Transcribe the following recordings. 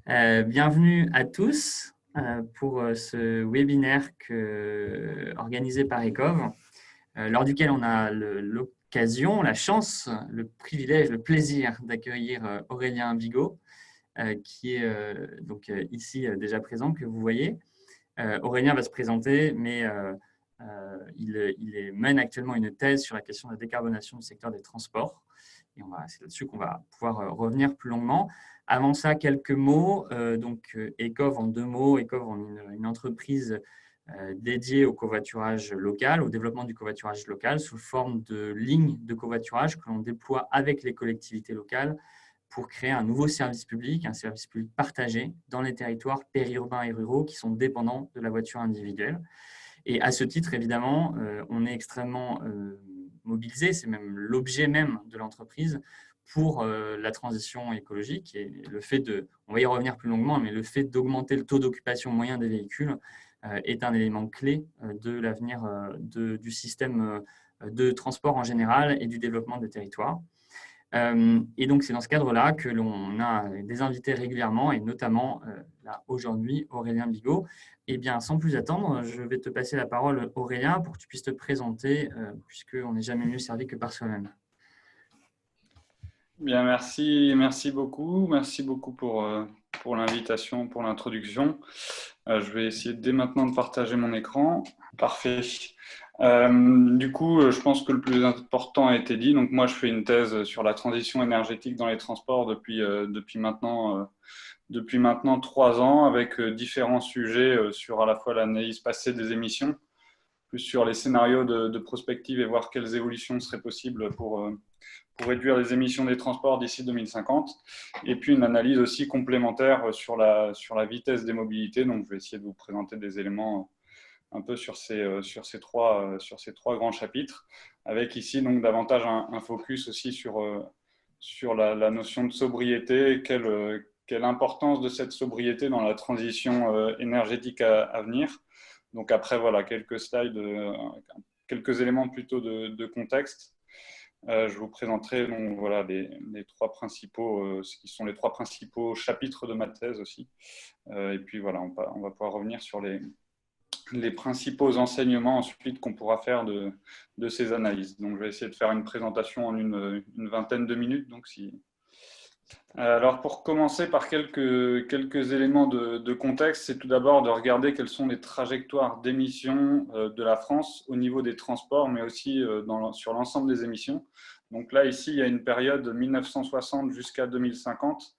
Bienvenue à tous pour ce webinaire organisé par ECOV, lors duquel on a l'occasion, la chance, le privilège, le plaisir d'accueillir Aurélien Bigot, qui est ici déjà présent, que vous voyez. Aurélien va se présenter, mais il mène actuellement une thèse sur la question de la décarbonation du secteur des transports. Et c'est là-dessus qu'on va pouvoir revenir plus longuement. Avant ça, quelques mots. ECOV en 2 mots. ECOV en une entreprise dédiée au covoiturage local, au développement du covoiturage local sous forme de lignes de covoiturage que l'on déploie avec les collectivités locales pour créer un nouveau service public partagé dans les territoires périurbains et ruraux qui sont dépendants de la voiture individuelle. Et à ce titre, évidemment, on est extrêmement mobilisé, c'est même l'objet même de l'entreprise pour la transition écologique et le fait on va y revenir plus longuement, mais le fait d'augmenter le taux d'occupation moyen des véhicules est un élément clé de l'avenir du système de transport en général et du développement des territoires. Et donc, c'est dans ce cadre-là que l'on a des invités régulièrement, et notamment là, aujourd'hui, Aurélien Bigot. Eh bien, sans plus attendre, je vais te passer la parole, Aurélien, pour que tu puisses te présenter, puisqu'on n'est jamais mieux servi que par soi-même. Bien, merci beaucoup. Merci beaucoup pour l'invitation, pour l'introduction. Je vais essayer dès maintenant de partager mon écran. Parfait. Du coup, je pense que le plus important a été dit. Donc, moi, je fais une thèse sur la transition énergétique dans les transports depuis maintenant 3 ans, avec différents sujets sur à la fois l'analyse passée des émissions, plus sur les scénarios de prospective et voir quelles évolutions seraient possibles pour réduire les émissions des transports d'ici 2050, et puis une analyse aussi complémentaire sur la vitesse des mobilités. Donc, je vais essayer de vous présenter des éléments un peu sur ces trois grands chapitres, avec ici donc davantage un focus aussi sur la notion de sobriété, quelle importance de cette sobriété dans la transition énergétique à venir. Donc après, voilà, quelques slides, quelques éléments plutôt de contexte. Je vous présenterai donc, voilà, les trois principaux, ce qui sont les 3 principaux chapitres de ma thèse aussi. Et puis voilà, on va pouvoir revenir sur les principaux enseignements ensuite qu'on pourra faire de ces analyses. Donc je vais essayer de faire une présentation en une vingtaine de minutes. Donc, alors pour commencer par quelques éléments de contexte, c'est tout d'abord de regarder quelles sont les trajectoires d'émissions de la France au niveau des transports, mais aussi sur l'ensemble des émissions. Donc là, ici, il y a une période de 1960 jusqu'à 2050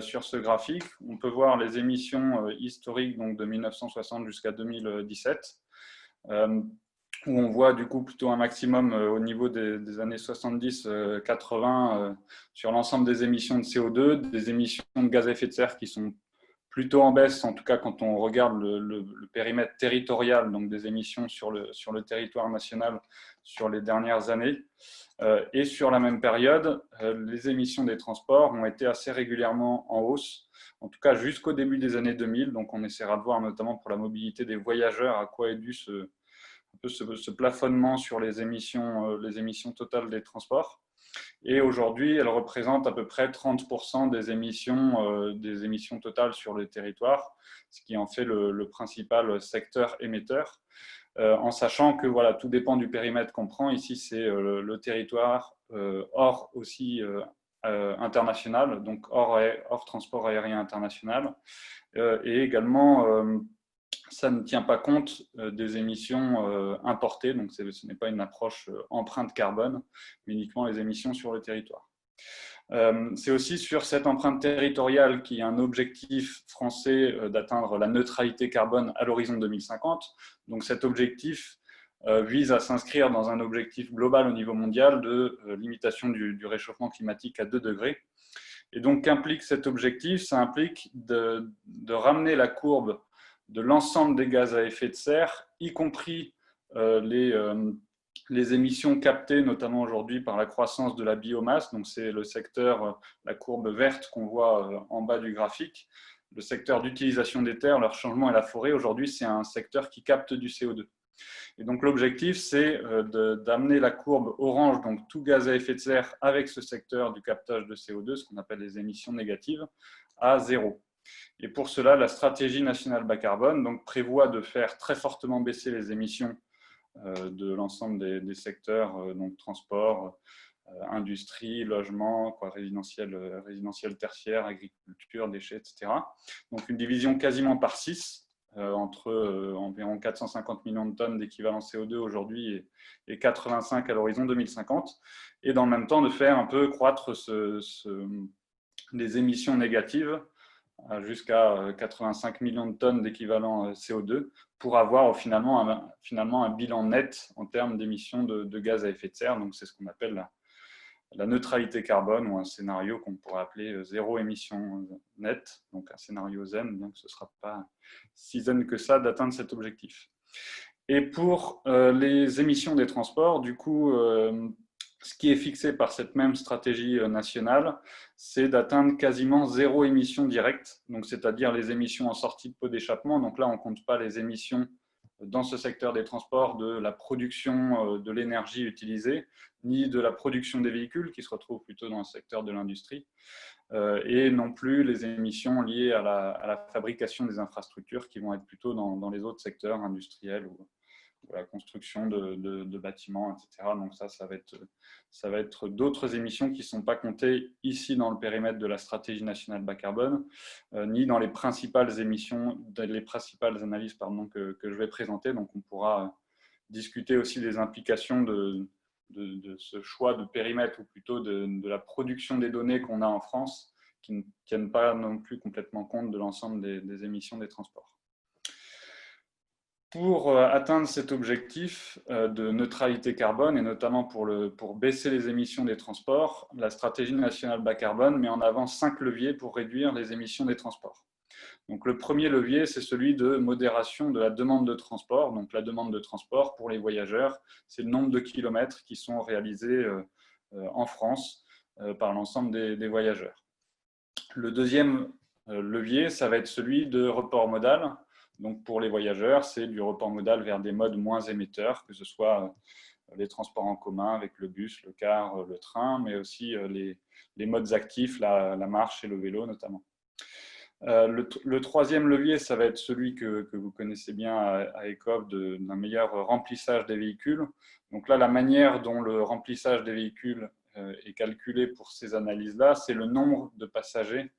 sur ce graphique. On peut voir les émissions historiques donc de 1960 jusqu'à 2017. Où on voit du coup plutôt un maximum au niveau des années 70-80 sur l'ensemble des émissions de CO2, des émissions de gaz à effet de serre qui sont plutôt en baisse, en tout cas quand on regarde le périmètre territorial, donc des émissions sur le territoire national sur les dernières années. Et sur la même période, les émissions des transports ont été assez régulièrement en hausse, en tout cas jusqu'au début des années 2000. Donc on essaiera de voir notamment pour la mobilité des voyageurs à quoi est dû ce plafonnement sur les émissions totales des transports. Et aujourd'hui, elle représente à peu près 30% des émissions totales sur le territoire, ce qui en fait le principal secteur émetteur. En sachant que voilà, tout dépend du périmètre qu'on prend. Ici, c'est le territoire hors aussi international, donc hors transport aérien international. Et également, ça ne tient pas compte des émissions importées, donc ce n'est pas une approche empreinte carbone, mais uniquement les émissions sur le territoire. C'est aussi sur cette empreinte territoriale qu'il y a un objectif français d'atteindre la neutralité carbone à l'horizon 2050. Donc cet objectif vise à s'inscrire dans un objectif global au niveau mondial de limitation du réchauffement climatique à 2 degrés. Et donc qu'implique cet objectif? Ça implique de ramener la courbe de l'ensemble des gaz à effet de serre, y compris les émissions captées, notamment aujourd'hui par la croissance de la biomasse. Donc c'est le secteur, la courbe verte qu'on voit en bas du graphique. Le secteur d'utilisation des terres, leur changement et la forêt, aujourd'hui, c'est un secteur qui capte du CO2. Et donc l'objectif, c'est d'amener la courbe orange, donc tout gaz à effet de serre avec ce secteur du captage de CO2, ce qu'on appelle les émissions négatives, à 0. Et pour cela, la stratégie nationale bas carbone donc, prévoit de faire très fortement baisser les émissions de l'ensemble des secteurs, donc transport, industrie, logement, résidentiel tertiaire, agriculture, déchets, etc. Donc une division quasiment par 6, entre environ 450 millions de tonnes d'équivalent CO2 aujourd'hui et 85 à l'horizon 2050. Et dans le même temps, de faire un peu croître les émissions négatives jusqu'à 85 millions de tonnes d'équivalent CO2 pour avoir finalement un bilan net en termes d'émissions de gaz à effet de serre. Donc c'est ce qu'on appelle la neutralité carbone, ou un scénario qu'on pourrait appeler zéro émission nette, donc un scénario zen, bien que ce ne sera pas si zen que ça d'atteindre cet objectif. Et pour les émissions des transports, du coup, ce qui est fixé par cette même stratégie nationale, c'est d'atteindre quasiment zéro émission directe, donc c'est-à-dire les émissions en sortie de pot d'échappement. Donc là, on ne compte pas les émissions dans ce secteur des transports de la production de l'énergie utilisée, ni de la production des véhicules, qui se retrouvent plutôt dans le secteur de l'industrie, et non plus les émissions liées à la fabrication des infrastructures, qui vont être plutôt dans les autres secteurs industriels ou la construction de bâtiments, etc. Donc ça va être d'autres émissions qui ne sont pas comptées ici dans le périmètre de la stratégie nationale bas carbone, ni dans les principales émissions, les principales analyses que je vais présenter. Donc on pourra discuter aussi des implications de ce choix de périmètre, ou plutôt de la production des données qu'on a en France, qui ne tiennent pas non plus complètement compte de l'ensemble des émissions des transports. Pour atteindre cet objectif de neutralité carbone, et notamment pour baisser les émissions des transports, la stratégie nationale bas carbone met en avant 5 leviers pour réduire les émissions des transports. Donc, le premier levier, c'est celui de modération de la demande de transport. Donc, la demande de transport pour les voyageurs, c'est le nombre de kilomètres qui sont réalisés en France par l'ensemble des voyageurs. Le deuxième levier, ça va être celui de report modal. Donc, pour les voyageurs, c'est du report modal vers des modes moins émetteurs, que ce soit les transports en commun avec le bus, le car, le train, mais aussi les modes actifs, la marche et le vélo notamment. Le troisième levier, ça va être celui que vous connaissez bien à ECOV, d'un meilleur remplissage des véhicules. Donc là, la manière dont le remplissage des véhicules est calculé pour ces analyses-là, c'est le nombre de passagers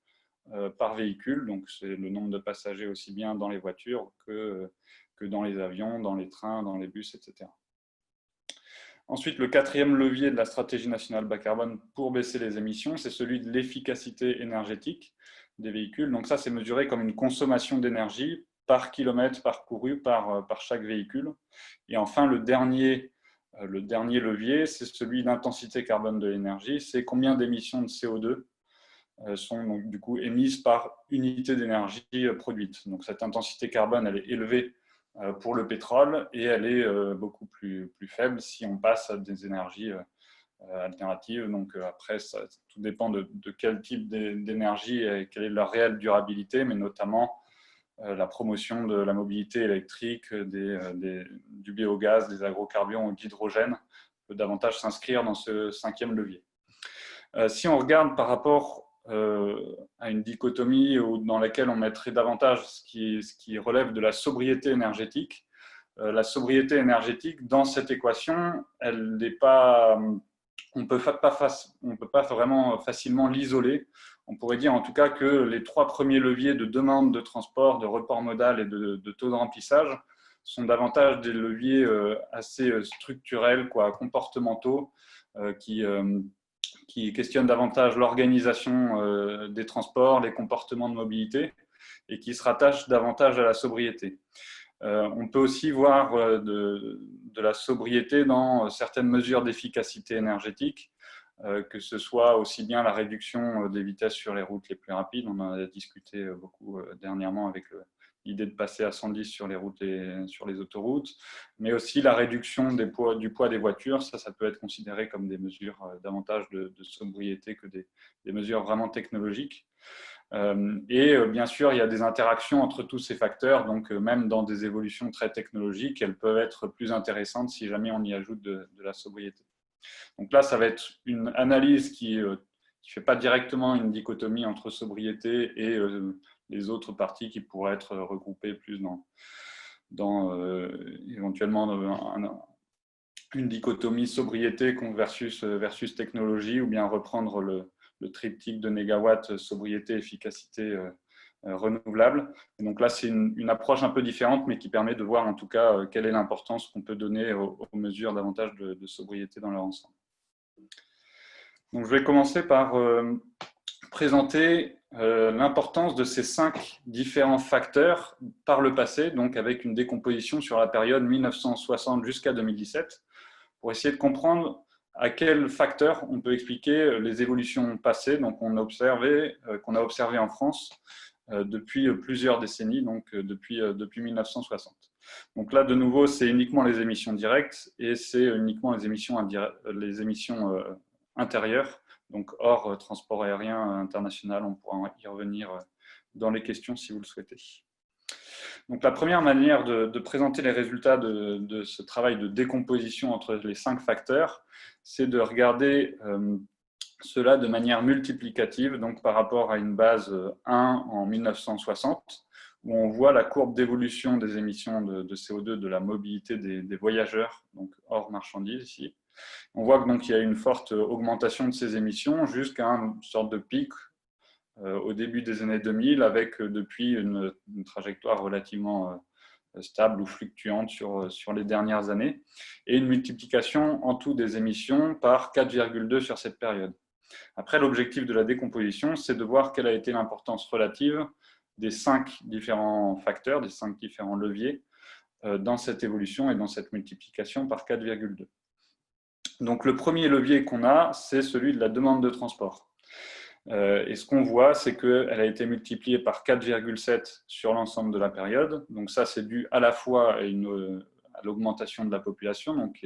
par véhicule. Donc c'est le nombre de passagers aussi bien dans les voitures que dans les avions, dans les trains, dans les bus, etc. Ensuite, le quatrième levier de la stratégie nationale bas carbone pour baisser les émissions, c'est celui de l'efficacité énergétique des véhicules. Donc ça, c'est mesuré comme une consommation d'énergie par kilomètre parcouru par chaque véhicule. Et enfin, le dernier levier, c'est celui d'intensité carbone de l'énergie. C'est combien d'émissions de CO2 sont donc, du coup émises par unité d'énergie produite. Donc cette intensité carbone, elle est élevée pour le pétrole, et elle est beaucoup plus faible si on passe à des énergies alternatives. Donc après, tout dépend de quel type d'énergie et quelle est leur réelle durabilité, mais notamment la promotion de la mobilité électrique, du biogaz, des agrocarburants ou de l'hydrogène peut davantage s'inscrire dans ce cinquième levier. Si on regarde par rapport à une dichotomie dans laquelle on mettrait davantage ce qui relève de la sobriété énergétique, la sobriété énergétique, dans cette équation, elle n'est pas, on ne peut pas vraiment facilement l'isoler. On pourrait dire en tout cas que les 3 premiers leviers de demande de transport, de report modal et de taux de remplissage sont davantage des leviers assez structurels, comportementaux, qui questionnent davantage l'organisation des transports, les comportements de mobilité, et qui se rattachent davantage à la sobriété. On peut aussi voir de la sobriété dans certaines mesures d'efficacité énergétique, que ce soit aussi bien la réduction des vitesses sur les routes les plus rapides, on en a discuté beaucoup dernièrement avec l'idée de passer à 110 sur les routes et sur les autoroutes, mais aussi la réduction du poids des voitures. Ça peut être considéré comme des mesures davantage de sobriété que des mesures vraiment technologiques. Et bien sûr, il y a des interactions entre tous ces facteurs, donc même dans des évolutions très technologiques, elles peuvent être plus intéressantes si jamais on y ajoute de la sobriété. Donc là, ça va être une analyse qui fait pas directement une dichotomie entre sobriété et les autres parties qui pourraient être regroupées plus dans éventuellement une dichotomie sobriété versus technologie, ou bien reprendre le triptyque de Négawatt, sobriété, efficacité, renouvelable. Et donc là, c'est une approche un peu différente, mais qui permet de voir en tout cas quelle est l'importance qu'on peut donner aux mesures davantage de sobriété dans leur ensemble. Donc, je vais commencer par présenter l'importance de ces 5 différents facteurs par le passé, donc avec une décomposition sur la période 1960 jusqu'à 2017, pour essayer de comprendre à quels facteurs on peut expliquer les évolutions passées, donc qu'on a observé en France depuis plusieurs décennies, donc depuis 1960. Donc là, de nouveau, c'est uniquement les émissions directes et c'est uniquement les émissions intérieures, donc hors transport aérien international. On pourra y revenir dans les questions si vous le souhaitez. Donc la première manière de présenter les résultats de ce travail de décomposition entre les 5 facteurs, c'est de regarder cela de manière multiplicative, donc par rapport à une base 1 en 1960, où on voit la courbe d'évolution des émissions de CO2 de la mobilité des voyageurs, donc hors marchandises ici. On voit qu'il y a une forte augmentation de ces émissions jusqu'à une sorte de pic au début des années 2000, avec depuis une trajectoire relativement stable ou fluctuante sur les dernières années, et une multiplication en tout des émissions par 4,2 sur cette période. Après, l'objectif de la décomposition, c'est de voir quelle a été l'importance relative des 5 différents facteurs, des 5 différents leviers dans cette évolution et dans cette multiplication par 4,2. Donc, le premier levier qu'on a, c'est celui de la demande de transport. Et ce qu'on voit, c'est qu'elle a été multipliée par 4,7 sur l'ensemble de la période. Donc ça, c'est dû à la fois à l'augmentation de la population. Donc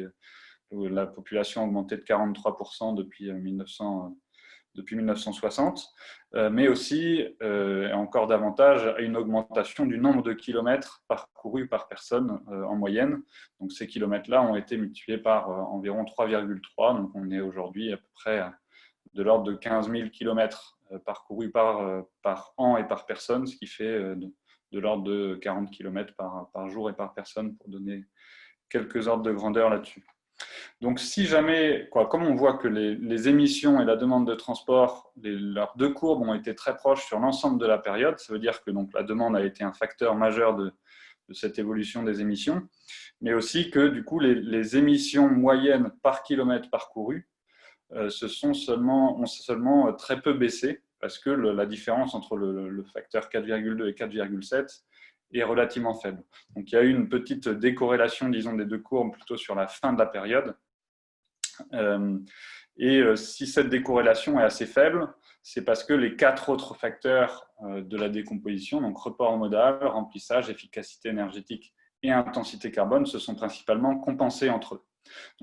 la population a augmenté de 43% depuis 1960, mais aussi, et encore davantage, à une augmentation du nombre de kilomètres parcourus par personne en moyenne. Donc ces kilomètres-là ont été multipliés par environ 3,3. Donc on est aujourd'hui à peu près de l'ordre de 15 000 km parcourus par an et par personne, ce qui fait de l'ordre de 40 km par jour et par personne, pour donner quelques ordres de grandeur là-dessus. Donc, si jamais, comme on voit que les émissions et la demande de transport, leurs 2 courbes ont été très proches sur l'ensemble de la période, ça veut dire que la demande a été un facteur majeur de cette évolution des émissions, mais aussi que du coup, les émissions moyennes par kilomètre parcouru ont seulement très peu baissé, parce que la différence entre le facteur 4,2 et 4,7 est relativement faible. Donc il y a eu une petite décorrélation, disons, des 2 courbes plutôt sur la fin de la période. Si cette décorrélation est assez faible, c'est parce que les 4 autres facteurs de la décomposition, donc report modal, remplissage, efficacité énergétique et intensité carbone, se sont principalement compensés entre eux.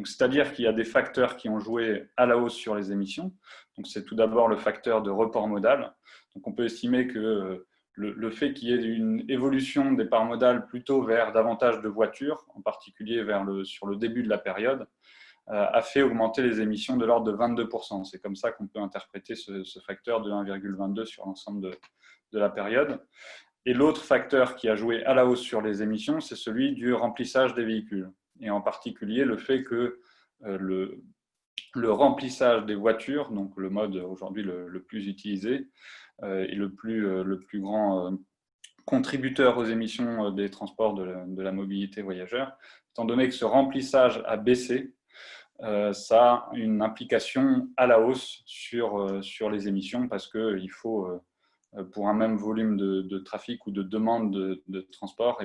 C'est-à-dire qu'il y a des facteurs qui ont joué à la hausse sur les émissions. Donc c'est tout d'abord le facteur de report modal. Donc on peut estimer que le fait qu'il y ait une évolution des parts modales plutôt vers davantage de voitures, en particulier sur le début de la période, a fait augmenter les émissions de l'ordre de 22%. C'est comme ça qu'on peut interpréter ce facteur de 1,22 sur l'ensemble de la période. Et l'autre facteur qui a joué à la hausse sur les émissions, c'est celui du remplissage des véhicules. Et en particulier le fait que le remplissage des voitures, donc le mode aujourd'hui le plus utilisé et le plus grand contributeur aux émissions des transports de la mobilité voyageur, étant donné que ce remplissage a baissé, ça a une implication à la hausse sur les émissions, parce qu'il faut, pour un même volume de trafic ou de demande de transport,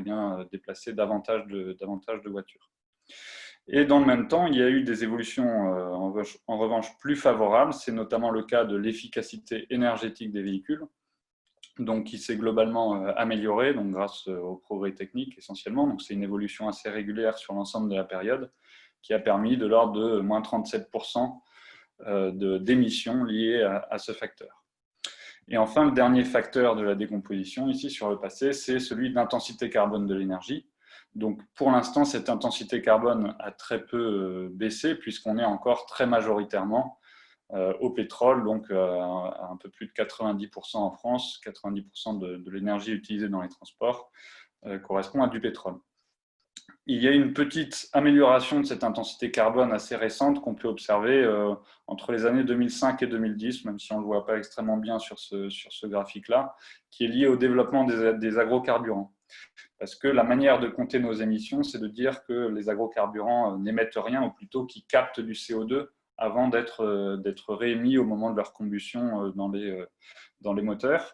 déplacer davantage de voitures. Et dans le même temps, il y a eu des évolutions en revanche plus favorables. C'est notamment le cas de l'efficacité énergétique des véhicules, donc qui s'est globalement améliorée, donc grâce aux progrès techniques essentiellement. Donc c'est une évolution assez régulière sur l'ensemble de la période, qui a permis de l'ordre de moins 37% d'émissions liées à ce facteur. Et enfin, le dernier facteur de la décomposition ici sur le passé, c'est celui de l'intensité carbone de l'énergie. Donc pour l'instant, cette intensité carbone a très peu baissé, puisqu'on est encore très majoritairement au pétrole, donc à un peu plus de 90% en France. 90% de l'énergie utilisée dans les transports correspond à du pétrole. Il y a une petite amélioration de cette intensité carbone assez récente qu'on peut observer entre les années 2005 et 2010, même si on ne le voit pas extrêmement bien sur ce graphique-là, qui est liée au développement des agrocarburants. Parce que la manière de compter nos émissions, c'est de dire que les agrocarburants n'émettent rien, ou plutôt qu'ils captent du CO2 avant d'être réémis au moment de leur combustion dans les moteurs.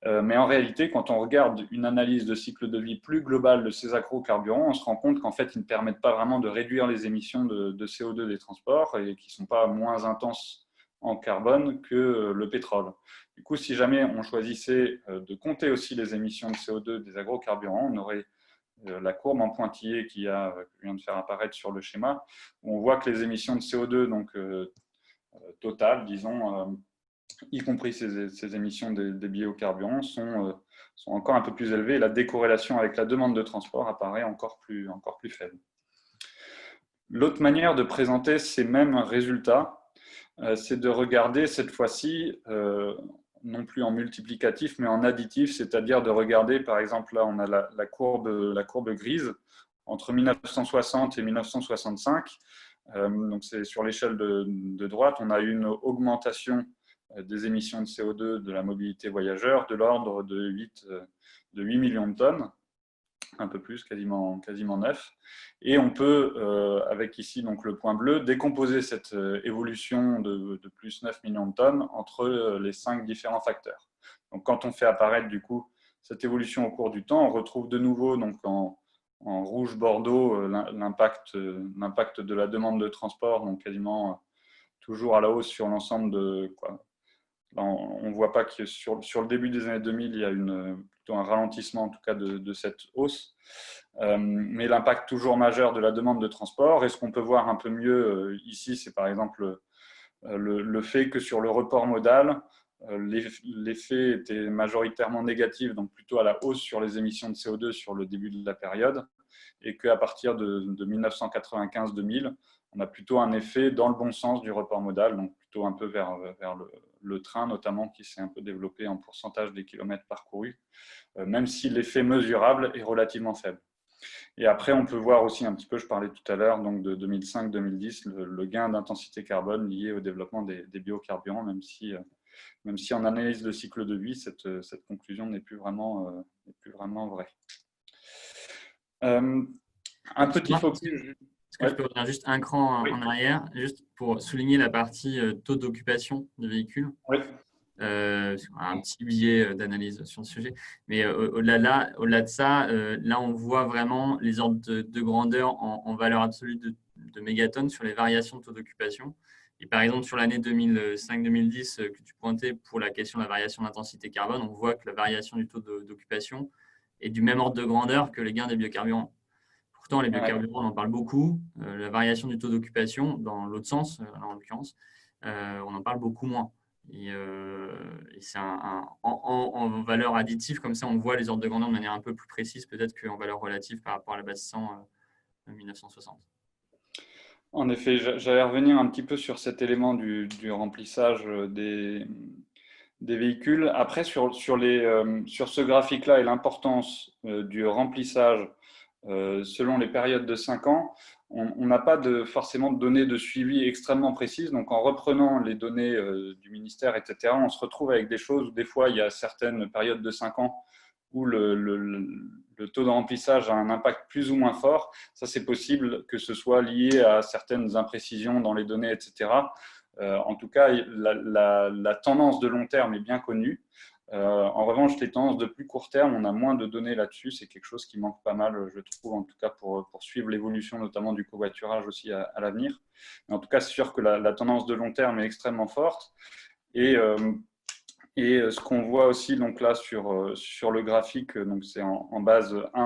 Mais en réalité, quand on regarde une analyse de cycle de vie plus globale de ces agrocarburants, on se rend compte qu'en fait, ils ne permettent pas vraiment de réduire les émissions de CO2 des transports et qui ne sont pas moins intenses en carbone que le pétrole. Du coup, si jamais on choisissait de compter aussi les émissions de CO2 des agrocarburants, on aurait la courbe en pointillé que je viens de faire apparaître sur le schéma, où on voit que les émissions de CO2 donc, totales, disons, y compris ces émissions des biocarburants, sont encore un peu plus élevées et la décorrélation avec la demande de transport apparaît encore plus faible. L'autre manière de présenter ces mêmes résultats, c'est de regarder cette fois-ci, non plus en multiplicatif, mais en additif, c'est-à-dire de regarder, par exemple, là, on a la courbe grise entre 1960 et 1965. Donc, c'est sur l'échelle de droite, on a eu une augmentation des émissions de CO2 de la mobilité voyageur de l'ordre de 8 millions de tonnes, un peu plus, quasiment 9. Et on peut, avec ici donc le point bleu, décomposer cette évolution de plus 9 millions de tonnes entre les 5 différents facteurs. Donc, quand on fait apparaître du coup cette évolution au cours du temps, on retrouve de nouveau donc, en rouge bordeaux l'impact de la demande de transport, donc quasiment toujours à la hausse sur l'ensemble de quoi. Là, on ne voit pas que sur le début des années 2000, il y a plutôt un ralentissement en tout cas de cette hausse, mais l'impact toujours majeur de la demande de transport. Et ce qu'on peut voir un peu mieux ici, c'est par exemple le fait que sur le report modal, l'effet était majoritairement négatif, donc plutôt à la hausse sur les émissions de CO2 sur le début de la période, et qu'à partir de 1995-2000, on a plutôt un effet dans le bon sens du report modal, donc plutôt un peu vers le train notamment, qui s'est un peu développé en pourcentage des kilomètres parcourus, même si l'effet mesurable est relativement faible. Et après, on peut voir aussi un petit peu, je parlais tout à l'heure, donc de 2005-2010, le gain d'intensité carbone lié au développement des biocarburants, même si en analyse de cycle de vie, cette conclusion n'est plus vraiment vraie. Un petit focus. Est-ce que je peux revenir juste un cran en arrière, juste pour souligner la partie taux d'occupation de véhicules? Oui. Un petit billet d'analyse sur le sujet. Mais au-delà de ça, là, on voit vraiment les ordres de grandeur en valeur absolue de mégatonnes sur les variations de taux d'occupation. Et par exemple, sur l'année 2005-2010 que tu pointais pour la question de la variation d'intensité carbone, on voit que la variation du taux d'occupation est du même ordre de grandeur que les gains des biocarburants. Pourtant, les biocarburants, on en parle beaucoup. La variation du taux d'occupation, dans l'autre sens, en l'occurrence, on en parle beaucoup moins. Et c'est en valeur additive, comme ça, on voit les ordres de grandeur de manière un peu plus précise, peut-être qu'en valeur relative par rapport à la base 100 de 1960. En effet, j'allais revenir un petit peu sur cet élément du remplissage des véhicules. Après, sur ce graphique-là et l'importance du remplissage selon les périodes de 5 ans, on n'a pas forcément de données de suivi extrêmement précises. Donc, en reprenant les données du ministère, etc., on se retrouve avec des choses où des fois, il y a certaines périodes de 5 ans où le taux de remplissage a un impact plus ou moins fort. Ça, c'est possible que ce soit lié à certaines imprécisions dans les données, etc. En tout cas, la tendance de long terme est bien connue. En revanche, les tendances de plus court terme, on a moins de données là-dessus. C'est quelque chose qui manque pas mal, je trouve, en tout cas pour suivre l'évolution, notamment du covoiturage aussi à l'avenir. Mais en tout cas, c'est sûr que la tendance de long terme est extrêmement forte. Et ce qu'on voit aussi donc là sur le graphique, donc c'est en base 1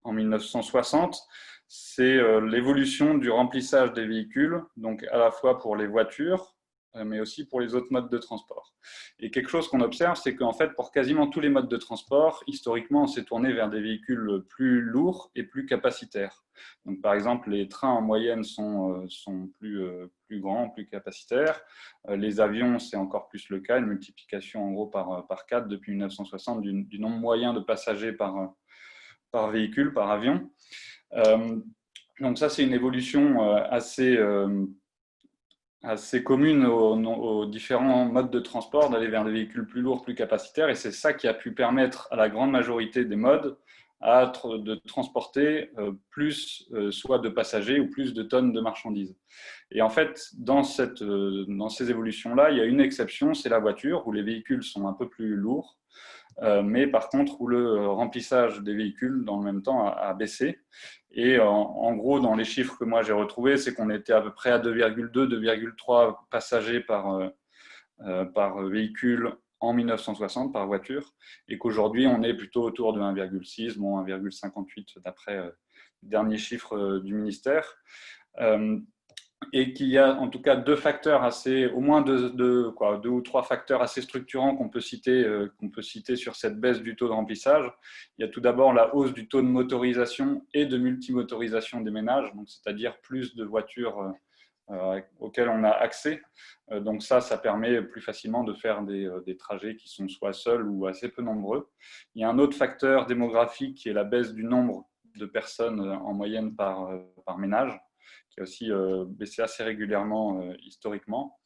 en 1960, c'est l'évolution du remplissage des véhicules, donc à la fois pour les voitures mais aussi pour les autres modes de transport. Et quelque chose qu'on observe, c'est qu'en fait, pour quasiment tous les modes de transport, historiquement, on s'est tourné vers des véhicules plus lourds et plus capacitaires. Donc, par exemple, les trains en moyenne sont plus grands, plus capacitaires. Les avions, c'est encore plus le cas, une multiplication en gros par 4 depuis 1960 du nombre moyen de passagers par véhicule, par avion. Donc ça, c'est une évolution assez commune aux différents modes de transport, d'aller vers des véhicules plus lourds, plus capacitaires, et c'est ça qui a pu permettre à la grande majorité des modes de transporter plus soit de passagers ou plus de tonnes de marchandises. Et en fait, dans ces évolutions-là, il y a une exception, c'est la voiture, où les véhicules sont un peu plus lourds, mais par contre où le remplissage des véhicules dans le même temps a baissé. Et en gros, dans les chiffres que moi j'ai retrouvés, c'est qu'on était à peu près à 2,2, 2,3 passagers par véhicule en 1960 par voiture, et qu'aujourd'hui on est plutôt autour de 1,6, bon 1,58 d'après les derniers chiffres du ministère. Et qu'il y a en tout cas au moins deux ou trois facteurs assez structurants qu'on peut citer sur cette baisse du taux de remplissage. Il y a tout d'abord la hausse du taux de motorisation et de multimotorisation des ménages, c'est-à-dire plus de voitures auxquelles on a accès. Donc ça permet plus facilement de faire des trajets qui sont soit seuls ou assez peu nombreux. Il y a un autre facteur démographique qui est la baisse du nombre de personnes en moyenne par ménage, qui a aussi baissé assez régulièrement historiquement.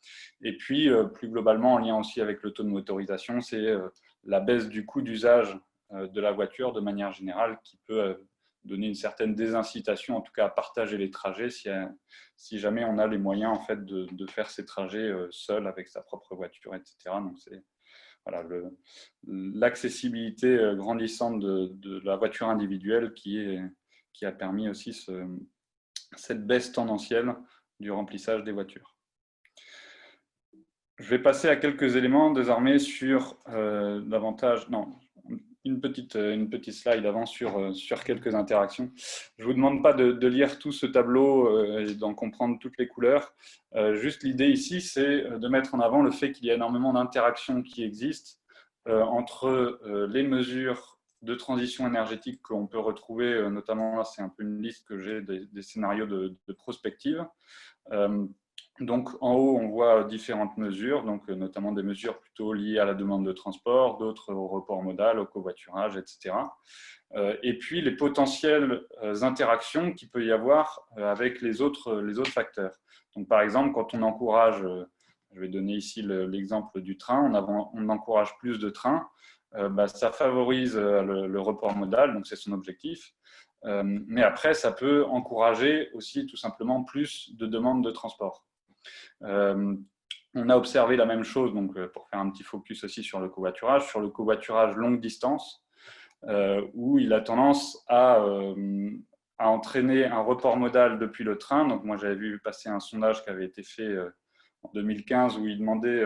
Et puis, plus globalement, en lien aussi avec le taux de motorisation, c'est la baisse du coût d'usage de la voiture de manière générale, qui peut donner une certaine désincitation, en tout cas à partager les trajets, si jamais on a les moyens en fait, de faire ces trajets seul avec sa propre voiture, etc. Donc, c'est voilà, l'accessibilité grandissante de la voiture individuelle qui a permis aussi cette baisse tendancielle du remplissage des voitures. Je vais passer à quelques éléments désormais sur une petite slide avant sur quelques interactions. Je ne vous demande pas de lire tout ce tableau et d'en comprendre toutes les couleurs. Juste l'idée ici, c'est de mettre en avant le fait qu'il y a énormément d'interactions qui existent entre les mesures de transition énergétique qu'on peut retrouver, notamment là, c'est un peu une liste que j'ai des scénarios de prospective. Donc en haut, on voit différentes mesures, donc notamment des mesures plutôt liées à la demande de transport, d'autres au report modal, au covoiturage, etc. Et puis les potentielles interactions qu'il peut y avoir avec les autres facteurs. Donc par exemple, quand on encourage, je vais donner ici l'exemple du train, on encourage plus de trains, ça favorise le report modal, donc c'est son objectif. Mais après, ça peut encourager aussi tout simplement plus de demandes de transport. On a observé la même chose, donc pour faire un petit focus aussi sur le covoiturage longue distance, où il a tendance à entraîner un report modal depuis le train. Donc moi, j'avais vu passer un sondage qui avait été fait en 2015 où il demandait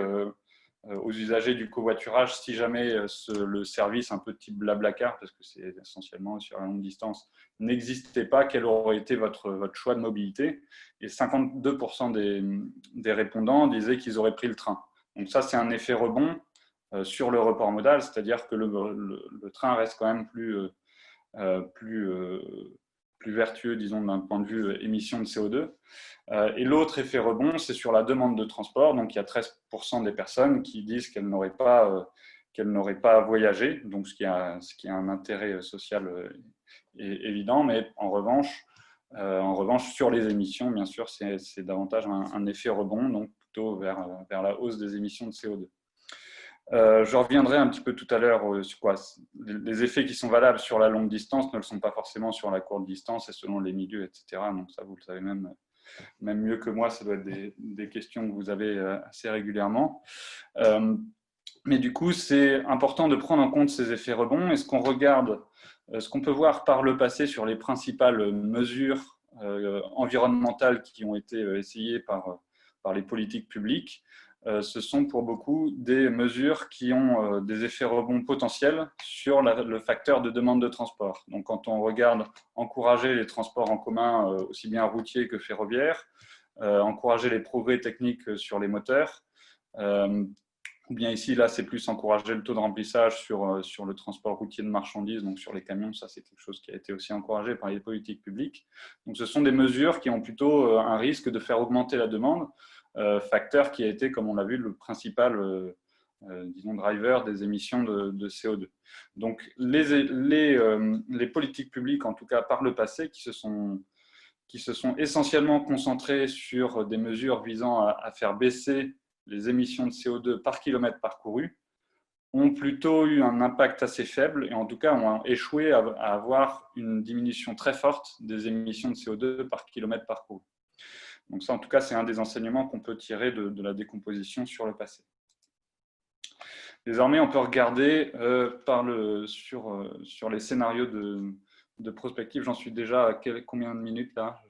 aux usagers du covoiturage si jamais le service un peu type Blablacar, parce que c'est essentiellement sur la longue distance, n'existait pas, quel aurait été votre choix de mobilité. Et 52% des répondants disaient qu'ils auraient pris le train. Donc ça, c'est un effet rebond sur le report modal, c'est-à-dire que le train reste quand même plus vertueux, disons, d'un point de vue émission de CO2. Et l'autre effet rebond, c'est sur la demande de transport. Donc, il y a 13% des personnes qui disent qu'elles n'auraient pas voyagé, donc ce qui a un intérêt social évident. Mais en revanche, sur les émissions, bien sûr, c'est davantage un effet rebond, donc plutôt vers la hausse des émissions de CO2. Je reviendrai un petit peu tout à l'heure sur quoi les effets qui sont valables sur la longue distance ne le sont pas forcément sur la courte distance et selon les milieux, etc. Donc ça, vous le savez même mieux que moi, ça doit être des questions que vous avez assez régulièrement. Mais du coup, c'est important de prendre en compte ces effets rebonds. Et ce qu'on peut voir par le passé sur les principales mesures environnementales qui ont été essayées par les politiques publiques, ce sont pour beaucoup des mesures qui ont des effets rebonds potentiels sur le facteur de demande de transport. Donc, quand on regarde encourager les transports en commun, aussi bien routiers que ferroviaires, encourager les progrès techniques sur les moteurs, Ou bien ici, là, c'est plus encourager le taux de remplissage sur le transport routier de marchandises, donc sur les camions. Ça, c'est quelque chose qui a été aussi encouragé par les politiques publiques. Donc, ce sont des mesures qui ont plutôt un risque de faire augmenter la demande, facteur qui a été, comme on l'a vu, le principal disons, driver des émissions de CO2. Donc, les politiques publiques, en tout cas par le passé, qui se sont essentiellement concentrées sur des mesures visant à faire baisser les émissions de CO2 par kilomètre parcouru, ont plutôt eu un impact assez faible et en tout cas ont échoué à avoir une diminution très forte des émissions de CO2 par kilomètre parcouru. Donc ça, en tout cas, c'est un des enseignements qu'on peut tirer de la décomposition sur le passé. Désormais, on peut regarder sur les scénarios de prospective. J'en suis déjà à combien de minutes là?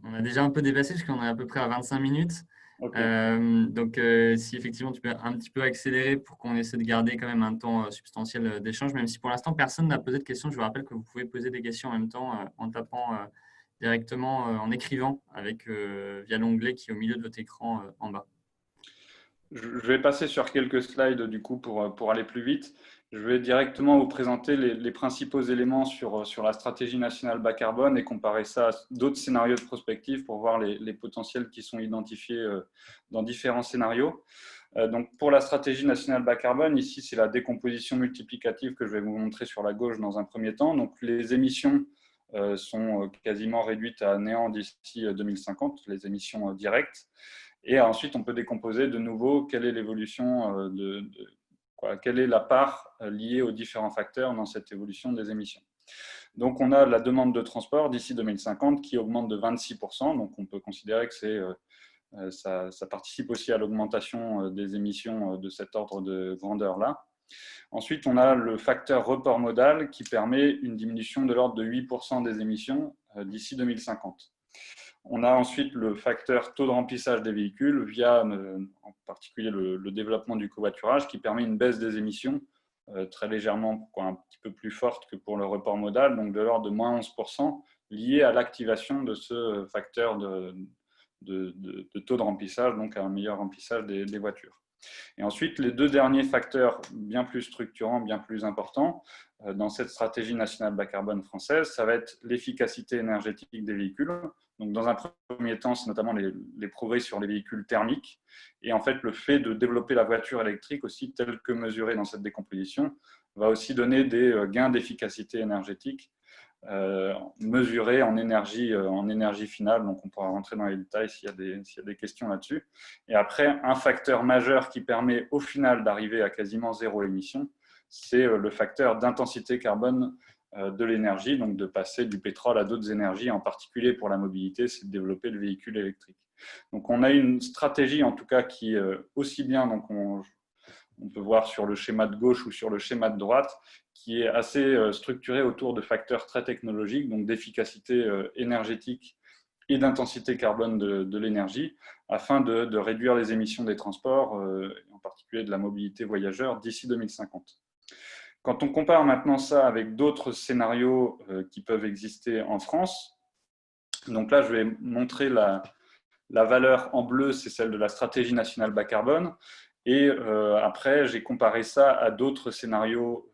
On a déjà un peu dépassé parce qu'on est à peu près à 25 minutes. Okay. Donc, si effectivement tu peux un petit peu accélérer pour qu'on essaie de garder quand même un temps substantiel d'échange, même si pour l'instant personne n'a posé de questions, je vous rappelle que vous pouvez poser des questions en même temps en tapant directement, en écrivant via l'onglet qui est au milieu de votre écran en bas. Je vais passer sur quelques slides du coup pour aller plus vite. Je vais directement vous présenter les principaux éléments sur la stratégie nationale bas carbone et comparer ça à d'autres scénarios de prospective pour voir les potentiels qui sont identifiés dans différents scénarios. Donc pour la stratégie nationale bas carbone, ici c'est la décomposition multiplicative que je vais vous montrer sur la gauche dans un premier temps. Donc les émissions sont quasiment réduites à néant d'ici 2050, les émissions directes. Et ensuite, on peut décomposer de nouveau quelle est l'évolution quelle est la part liée aux différents facteurs dans cette évolution des émissions. Donc, on a la demande de transport d'ici 2050 qui augmente de 26%. Donc, on peut considérer que ça participe aussi à l'augmentation des émissions de cet ordre de grandeur-là. Ensuite, on a le facteur report modal qui permet une diminution de l'ordre de 8% des émissions d'ici 2050. On a ensuite le facteur taux de remplissage des véhicules via en particulier le développement du covoiturage qui permet une baisse des émissions très légèrement, un petit peu plus forte que pour le report modal, donc de l'ordre de moins 11%, lié à l'activation de ce facteur de taux de remplissage, donc à un meilleur remplissage des voitures. Et ensuite, les deux derniers facteurs bien plus structurants, bien plus importants dans cette stratégie nationale bas carbone française, ça va être l'efficacité énergétique des véhicules. Donc, dans un premier temps, c'est notamment les progrès sur les véhicules thermiques. Et en fait, le fait de développer la voiture électrique aussi, tel que mesuré dans cette décomposition, va aussi donner des gains d'efficacité énergétique mesurés en énergie finale. Donc, on pourra rentrer dans les détails s'il y a des questions là-dessus. Et après, un facteur majeur qui permet au final d'arriver à quasiment zéro émission, c'est le facteur d'intensité carbone de l'énergie, donc de passer du pétrole à d'autres énergies, en particulier pour la mobilité, c'est de développer le véhicule électrique. Donc, on a une stratégie, en tout cas, qui aussi bien, donc on peut voir sur le schéma de gauche ou sur le schéma de droite, qui est assez structuré autour de facteurs très technologiques, donc d'efficacité énergétique et d'intensité carbone de l'énergie, afin de réduire les émissions des transports, en particulier de la mobilité voyageur, d'ici 2050. Quand on compare maintenant ça avec d'autres scénarios qui peuvent exister en France, donc là, je vais montrer la valeur en bleu, c'est celle de la stratégie nationale bas carbone. Et après, j'ai comparé ça à d'autres scénarios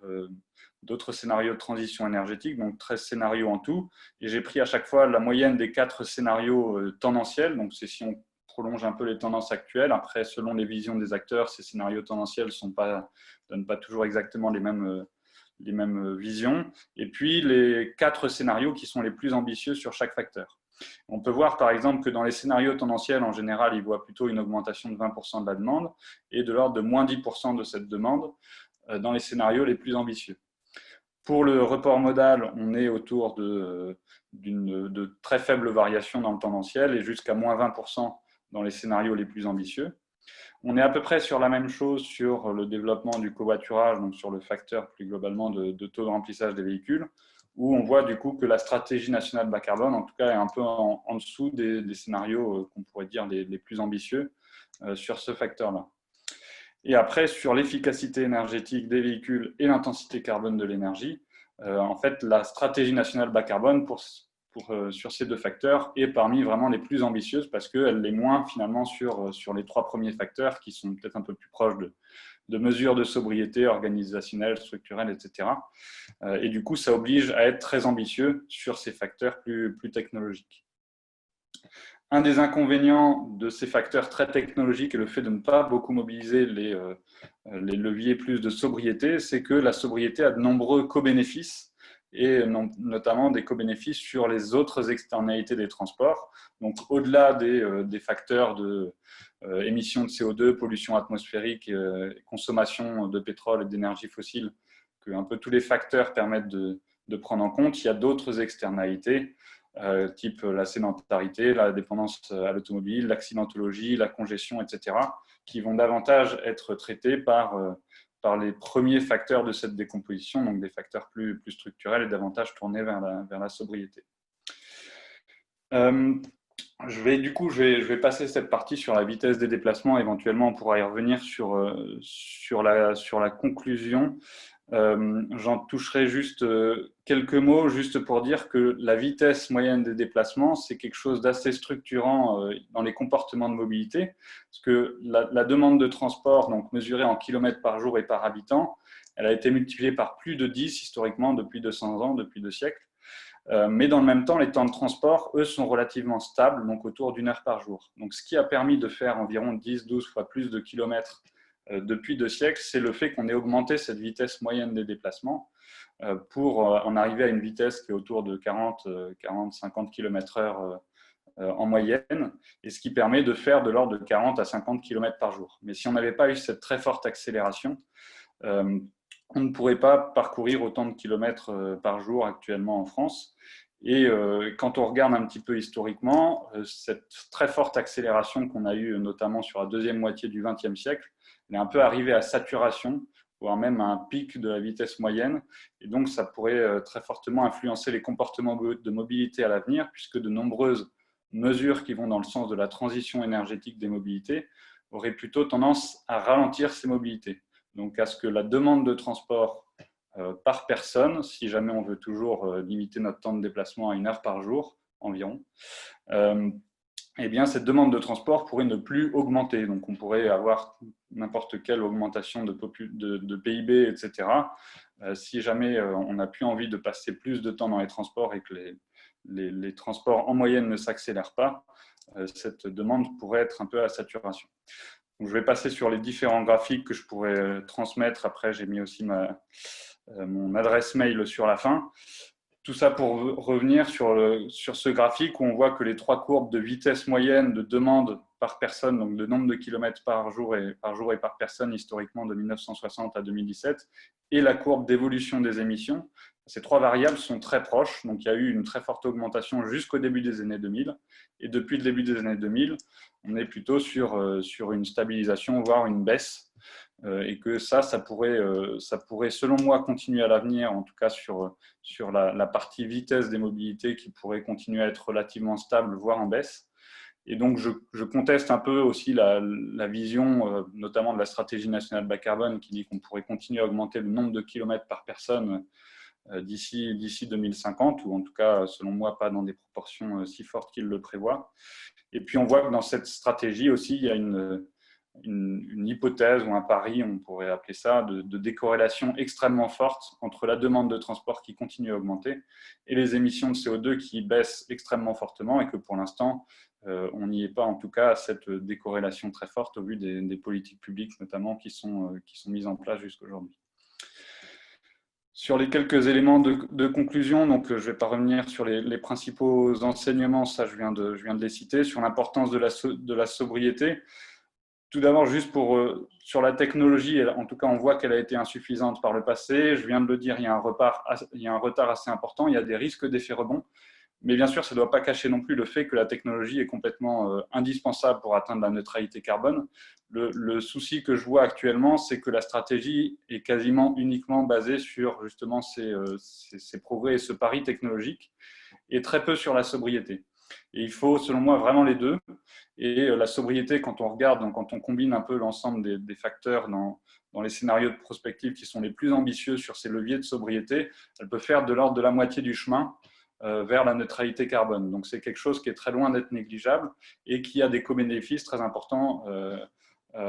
de transition énergétique, donc 13 scénarios en tout. Et j'ai pris à chaque fois la moyenne des 4 scénarios tendanciels. Donc, c'est si on prolonge un peu les tendances actuelles. Après, selon les visions des acteurs, ces scénarios tendanciels ne donnent pas toujours exactement les mêmes visions. Et puis, les 4 scénarios qui sont les plus ambitieux sur chaque facteur. On peut voir par exemple que dans les scénarios tendanciels, en général, ils voient plutôt une augmentation de 20% de la demande et de l'ordre de moins 10% de cette demande dans les scénarios les plus ambitieux. Pour le report modal, on est autour de très faibles variations dans le tendanciel et jusqu'à moins 20% dans les scénarios les plus ambitieux. On est à peu près sur la même chose sur le développement du covoiturage, donc sur le facteur plus globalement de taux de remplissage des véhicules, où on voit du coup que la stratégie nationale bas carbone, en tout cas, est un peu en dessous des scénarios qu'on pourrait dire les plus ambitieux sur ce facteur-là. Et après, sur l'efficacité énergétique des véhicules et l'intensité carbone de l'énergie, en fait, la stratégie nationale bas carbone, pour sur ces deux facteurs est parmi vraiment les plus ambitieuses parce qu'elle l'est moins finalement sur les trois premiers facteurs qui sont peut-être un peu plus proches de mesures de sobriété organisationnelle, structurelle, etc. Et du coup, ça oblige à être très ambitieux sur ces facteurs plus technologiques. Un des inconvénients de ces facteurs très technologiques et le fait de ne pas beaucoup mobiliser les leviers plus de sobriété, c'est que la sobriété a de nombreux co-bénéfices et notamment des co-bénéfices sur les autres externalités des transports. Donc, au-delà des facteurs de émissions de CO2, pollution atmosphérique, consommation de pétrole et d'énergie fossile, que un peu tous les facteurs permettent de prendre en compte, il y a d'autres externalités, type la sédentarité, la dépendance à l'automobile, l'accidentologie, la congestion, etc., qui vont davantage être traités par les premiers facteurs de cette décomposition, donc des facteurs plus structurels et davantage tournés vers la sobriété. Je vais passer cette partie sur la vitesse des déplacements. Éventuellement, on pourra y revenir sur la conclusion. J'en toucherai juste quelques mots, juste pour dire que la vitesse moyenne des déplacements, c'est quelque chose d'assez structurant dans les comportements de mobilité, parce que la demande de transport, donc mesurée en kilomètres par jour et par habitant, elle a été multipliée par plus de 10 historiquement depuis 200 ans, depuis 2 siècles. Mais dans le même temps, les temps de transport, eux, sont relativement stables, donc autour d'1 heure par jour. Donc, ce qui a permis de faire environ 10-12 fois plus de kilomètres depuis 2 siècles, c'est le fait qu'on ait augmenté cette vitesse moyenne des déplacements pour en arriver à une vitesse qui est autour de 40-50 km/h en moyenne, et ce qui permet de faire de l'ordre de 40 à 50 km par jour. Mais si on n'avait pas eu cette très forte accélération, on ne pourrait pas parcourir autant de kilomètres par jour actuellement en France. Et quand on regarde un petit peu historiquement, cette très forte accélération qu'on a eue notamment sur la deuxième moitié du XXe siècle, elle est un peu arrivée à saturation, voire même à un pic de la vitesse moyenne. Et donc, ça pourrait très fortement influencer les comportements de mobilité à l'avenir, puisque de nombreuses mesures qui vont dans le sens de la transition énergétique des mobilités auraient plutôt tendance à ralentir ces mobilités. Donc, à ce que la demande de transport par personne, si jamais on veut toujours limiter notre temps de déplacement à 1 heure par jour environ, eh bien, cette demande de transport pourrait ne plus augmenter. Donc, on pourrait avoir n'importe quelle augmentation de PIB, etc. Si jamais on n'a plus envie de passer plus de temps dans les transports et que les transports en moyenne ne s'accélèrent pas, cette demande pourrait être un peu à saturation. Donc, je vais passer sur les différents graphiques que je pourrais transmettre. Après, j'ai mis aussi mon adresse mail sur la fin. Tout ça pour revenir sur ce graphique où on voit que les 3 courbes de vitesse moyenne de demande par personne, donc de nombre de kilomètres par jour et par personne historiquement de 1960 à 2017, et la courbe d'évolution des émissions, ces 3 variables sont très proches. Donc, il y a eu une très forte augmentation jusqu'au début des années 2000. Et depuis le début des années 2000, on est plutôt sur une stabilisation, voire une baisse. Et que ça pourrait, selon moi, continuer à l'avenir, en tout cas sur la partie vitesse des mobilités qui pourrait continuer à être relativement stable, voire en baisse. Et donc, je conteste un peu aussi la vision, notamment de la stratégie nationale bas carbone, qui dit qu'on pourrait continuer à augmenter le nombre de kilomètres par personne d'ici 2050, ou en tout cas, selon moi, pas dans des proportions si fortes qu'il le prévoit. Et puis, on voit que dans cette stratégie aussi, il y a une hypothèse ou un pari, on pourrait appeler ça, de décorrélation extrêmement forte entre la demande de transport qui continue à augmenter et les émissions de CO2 qui baissent extrêmement fortement, et que pour l'instant, on n'y est pas, en tout cas, à cette décorrélation très forte au vu des politiques publiques notamment qui sont mises en place jusqu'à aujourd'hui. Sur les quelques éléments de conclusion, donc je ne vais pas revenir sur les principaux enseignements, ça je viens de les citer, sur l'importance de la sobriété. Tout d'abord, juste sur la technologie, en tout cas on voit qu'elle a été insuffisante par le passé. Je viens de le dire, il y a un retard assez important, il y a des risques d'effet rebond. Mais bien sûr, ça ne doit pas cacher non plus le fait que la technologie est complètement indispensable pour atteindre la neutralité carbone. Le souci que je vois actuellement, c'est que la stratégie est quasiment uniquement basée sur justement ces progrès et ce pari technologique, et très peu sur la sobriété. Et il faut, selon moi, vraiment les deux. Et la sobriété, quand on regarde, donc quand on combine un peu l'ensemble des facteurs dans les scénarios de prospective qui sont les plus ambitieux sur ces leviers de sobriété, elle peut faire de l'ordre de la moitié du chemin vers la neutralité carbone. Donc, c'est quelque chose qui est très loin d'être négligeable et qui a des co-bénéfices très importants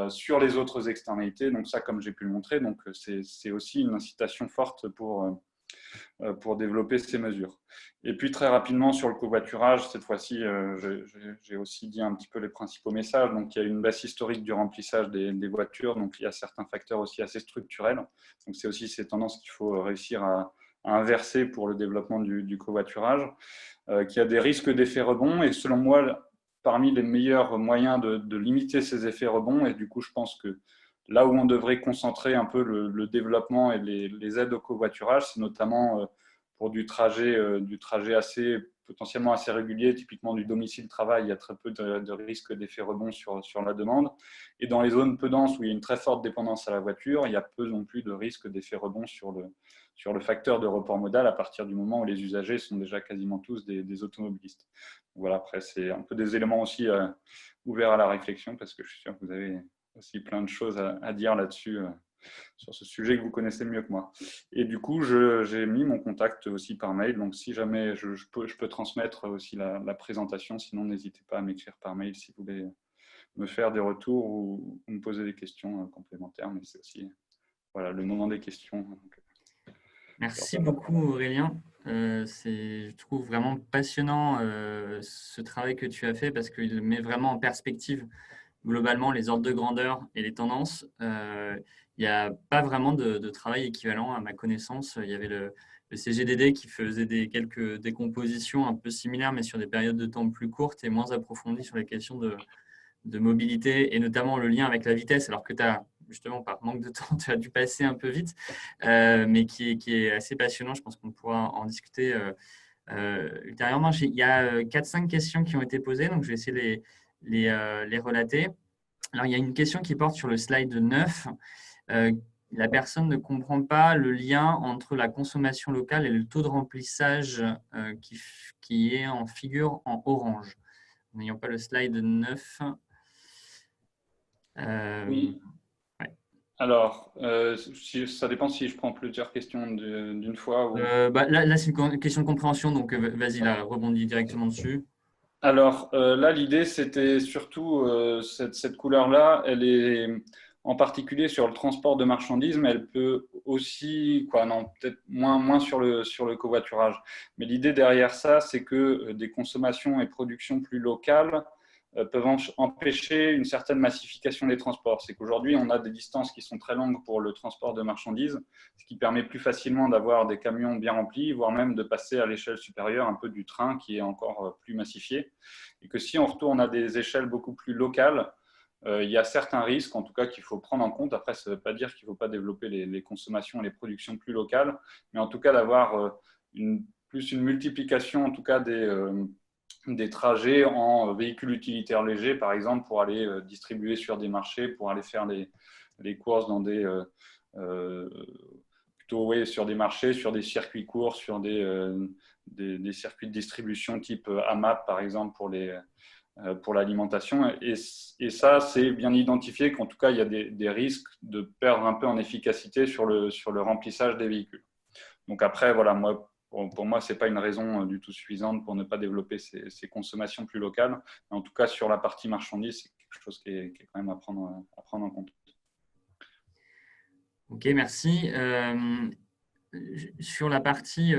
sur les autres externalités. Donc, ça, comme j'ai pu le montrer, donc c'est aussi une incitation forte pour développer ces mesures. Et puis très rapidement sur le covoiturage, cette fois-ci, j'ai aussi dit un petit peu les principaux messages. Donc il y a une baisse historique du remplissage des voitures, donc il y a certains facteurs aussi assez structurels. Donc c'est aussi ces tendances qu'il faut réussir à inverser pour le développement du covoiturage, qui a des risques d'effets rebond. Et selon moi, parmi les meilleurs moyens de limiter ces effets rebonds, et du coup je pense que là où on devrait concentrer un peu le développement et les aides au covoiturage, c'est notamment pour du trajet potentiellement assez régulier, typiquement du domicile-travail, il y a très peu de risque d'effet rebond sur la demande. Et dans les zones peu denses où il y a une très forte dépendance à la voiture, il y a peu non plus de risque d'effet rebond sur le facteur de report modal à partir du moment où les usagers sont déjà quasiment tous des automobilistes. Voilà, après, c'est un peu des éléments aussi ouverts à la réflexion parce que je suis sûr que vous avez aussi plein de choses à dire là-dessus, sur ce sujet que vous connaissez mieux que moi. Et du coup, j'ai mis mon contact aussi par mail. Donc, si jamais je peux transmettre aussi la présentation, sinon n'hésitez pas à m'écrire par mail si vous voulez me faire des retours ou me poser des questions complémentaires. Mais c'est aussi voilà, le moment des questions. Donc, Merci beaucoup Aurélien. Je trouve vraiment passionnant ce travail que tu as fait parce qu'il met vraiment en perspective globalement les ordres de grandeur et les tendances. Il n'y a pas vraiment de travail équivalent à ma connaissance. Il y avait le CGDD qui faisait quelques décompositions un peu similaires, mais sur des périodes de temps plus courtes et moins approfondies sur les questions de mobilité et notamment le lien avec la vitesse, alors que tu as justement, par manque de temps, tu as dû passer un peu vite, mais qui est assez passionnant. Je pense qu'on pourra en discuter ultérieurement. Il y a 4-5 questions qui ont été posées, donc je vais essayer de les relater. Alors, il y a une question qui porte sur le slide 9. La personne ne comprend pas le lien entre la consommation locale et le taux de remplissage qui est en figure en orange. N'ayant pas le slide 9. Oui. Ouais. Alors, ça dépend si je prends plusieurs questions d'une fois. Ou... Là c'est une question de compréhension, donc vas-y, là, rebondis directement dessus. Alors là, l'idée, c'était surtout cette couleur-là, elle est en particulier sur le transport de marchandises, mais elle peut aussi, non, peut-être moins sur le covoiturage. Mais l'idée derrière ça, c'est que des consommations et productions plus locales peuvent empêcher une certaine massification des transports. C'est qu'aujourd'hui, on a des distances qui sont très longues pour le transport de marchandises, ce qui permet plus facilement d'avoir des camions bien remplis, voire même de passer à l'échelle supérieure un peu du train qui est encore plus massifié. Et que si on retourne à des échelles beaucoup plus locales, il y a certains risques, en tout cas, qu'il faut prendre en compte. Après, ça ne veut pas dire qu'il ne faut pas développer les consommations et les productions plus locales, mais en tout cas d'avoir plus une multiplication, en tout cas, des trajets en véhicules utilitaires légers, par exemple, pour aller distribuer sur des marchés, pour aller faire les courses dans plutôt sur des marchés, sur des circuits courts, sur des circuits de distribution type AMAP, par exemple, pour l'alimentation. Et ça, c'est bien identifié qu'en tout cas, il y a des risques de perdre un peu en efficacité sur le remplissage des véhicules. Donc après, voilà, pour moi, ce n'est pas une raison du tout suffisante pour ne pas développer ces consommations plus locales. Mais en tout cas, sur la partie marchandise, c'est quelque chose qui est quand même à prendre en compte. Ok, merci. Sur la partie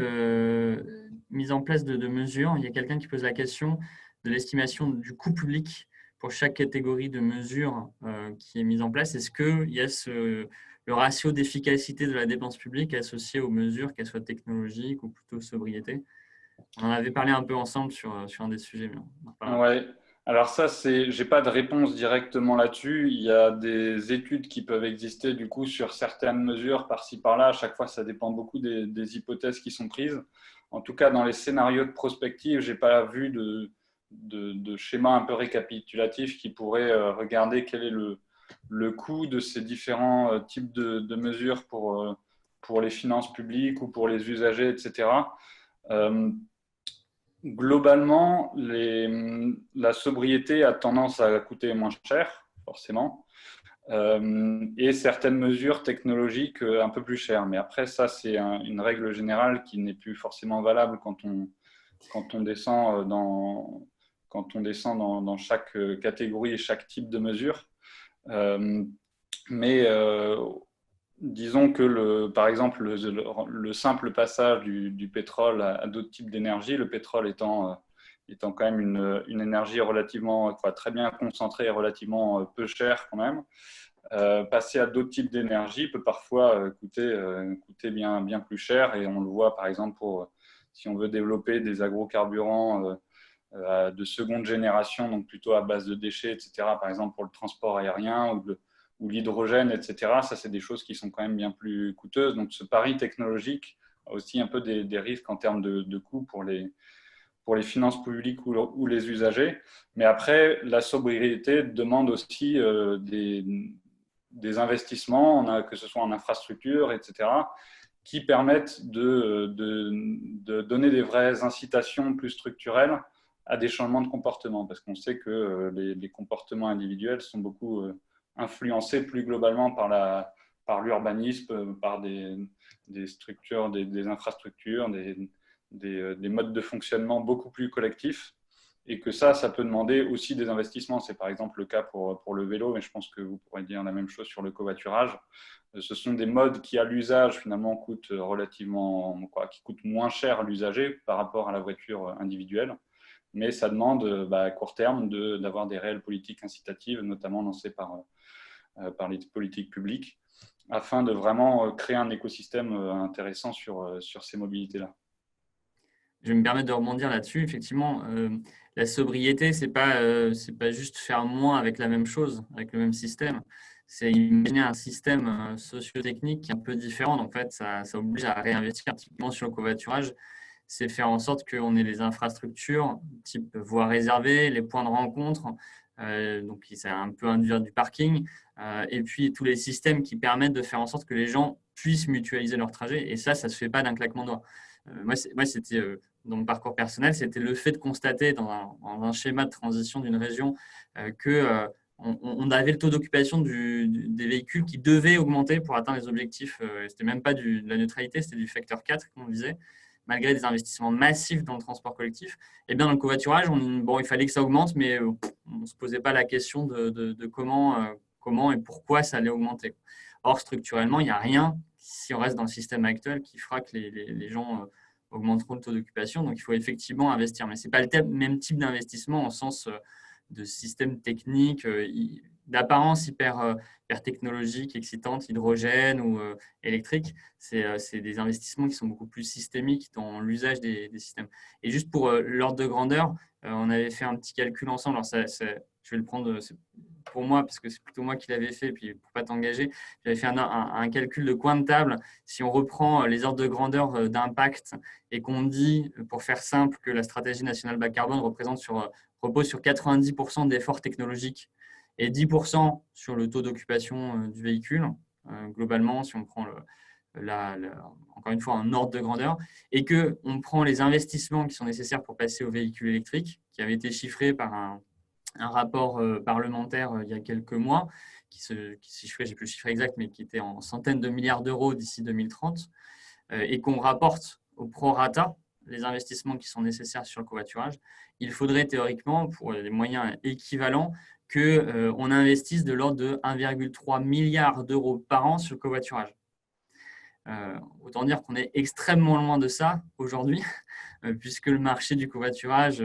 mise en place de mesures, il y a quelqu'un qui pose la question de l'estimation du coût public pour chaque catégorie de mesures qui est mise en place. Est-ce qu'il y a le ratio d'efficacité de la dépense publique associé aux mesures, qu'elles soient technologiques ou plutôt sobriété? On en avait parlé un peu ensemble sur un des sujets. Mais ouais. Alors ça, j'ai pas de réponse directement là-dessus. Il y a des études qui peuvent exister du coup sur certaines mesures par-ci par-là. À chaque fois, ça dépend beaucoup des hypothèses qui sont prises. En tout cas, dans les scénarios de prospective, j'ai pas vu de schéma un peu récapitulatif qui pourrait regarder quel est le coût de ces différents types de mesures pour les finances publiques ou pour les usagers, etc. Globalement, la sobriété a tendance à coûter moins cher, forcément, et certaines mesures technologiques un peu plus chères. Mais après, ça, c'est une règle générale qui n'est plus forcément valable quand on quand on descend dans chaque catégorie et chaque type de mesure. Mais disons que, par exemple, le simple passage du pétrole à d'autres types d'énergie, le pétrole étant quand même une énergie relativement très bien concentrée et relativement peu chère quand même, passer à d'autres types d'énergie peut parfois coûter bien plus cher. Et on le voit par exemple si on veut développer des agrocarburants de seconde génération, donc plutôt à base de déchets, etc., par exemple pour le transport aérien ou l'hydrogène, etc. Ça, c'est des choses qui sont quand même bien plus coûteuses. Donc ce pari technologique a aussi un peu des risques en termes de coûts pour les finances publiques ou les usagers. Mais après, la sobriété demande aussi des investissements, que ce soit en infrastructure, etc., qui permettent de donner des vraies incitations plus structurelles à des changements de comportement, parce qu'on sait que les comportements individuels sont beaucoup influencés plus globalement par l'urbanisme, par des structures, des infrastructures, des modes de fonctionnement beaucoup plus collectifs, et que ça peut demander aussi des investissements. C'est par exemple le cas pour le vélo, mais je pense que vous pourrez dire la même chose sur le covoiturage. Ce sont des modes qui, à l'usage, finalement, coûtent qui coûtent moins cher à l'usager par rapport à la voiture individuelle. Mais ça demande, à court terme, d'avoir des réelles politiques incitatives, notamment lancées par les politiques publiques, afin de vraiment créer un écosystème intéressant sur ces mobilités-là. Je vais me permettre de rebondir là-dessus. Effectivement, la sobriété, c'est pas juste faire moins avec la même chose, avec le même système. C'est imaginer un système socio-technique qui est un peu différent. Donc, en fait, ça oblige à réinvestir. Typiquement sur le covoiturage, c'est faire en sorte qu'on ait les infrastructures, type voies réservées, les points de rencontre. Donc, ça un peu induire du parking. Et puis, tous les systèmes qui permettent de faire en sorte que les gens puissent mutualiser leur trajet. Et ça ne se fait pas d'un claquement de doigts. Moi, c'était dans mon parcours personnel, c'était le fait de constater dans un schéma de transition d'une région que on avait le taux d'occupation des véhicules qui devait augmenter pour atteindre les objectifs. C'était même pas de la neutralité, c'était du facteur 4, comme on disait, malgré des investissements massifs dans le transport collectif. Et bien dans le covoiturage, il fallait que ça augmente, mais on ne se posait pas la question de comment et pourquoi ça allait augmenter. Or, structurellement, il n'y a rien, si on reste dans le système actuel, qui fera que les gens augmenteront le taux d'occupation. Donc, il faut effectivement investir. Mais ce n'est pas le même type d'investissement au sens de système technique, d'apparence hyper technologique, excitante, hydrogène ou électrique. C'est des investissements qui sont beaucoup plus systémiques dans l'usage des systèmes. Et juste pour l'ordre de grandeur, on avait fait un petit calcul ensemble. Alors, je vais le prendre pour moi, parce que c'est plutôt moi qui l'avais fait, puis pour ne pas t'engager, j'avais fait un calcul de coin de table. Si on reprend les ordres de grandeur d'impact et qu'on dit, pour faire simple, que la stratégie nationale bas carbone repose sur 90% d'efforts technologiques et 10% sur le taux d'occupation du véhicule, globalement, si on prend encore une fois un ordre de grandeur, et qu'on prend les investissements qui sont nécessaires pour passer au véhicule électrique, qui avait été chiffré par un rapport parlementaire il y a quelques mois, qui chiffrait, je n'ai plus le chiffre exact, mais qui était en centaines de milliards d'euros d'ici 2030, et qu'on rapporte au prorata les investissements qui sont nécessaires sur le covoiturage, il faudrait théoriquement, pour des moyens équivalents, qu'on investisse de l'ordre de 1,3 milliard d'euros par an sur le covoiturage. Autant dire qu'on est extrêmement loin de ça aujourd'hui, puisque le marché du covoiturage,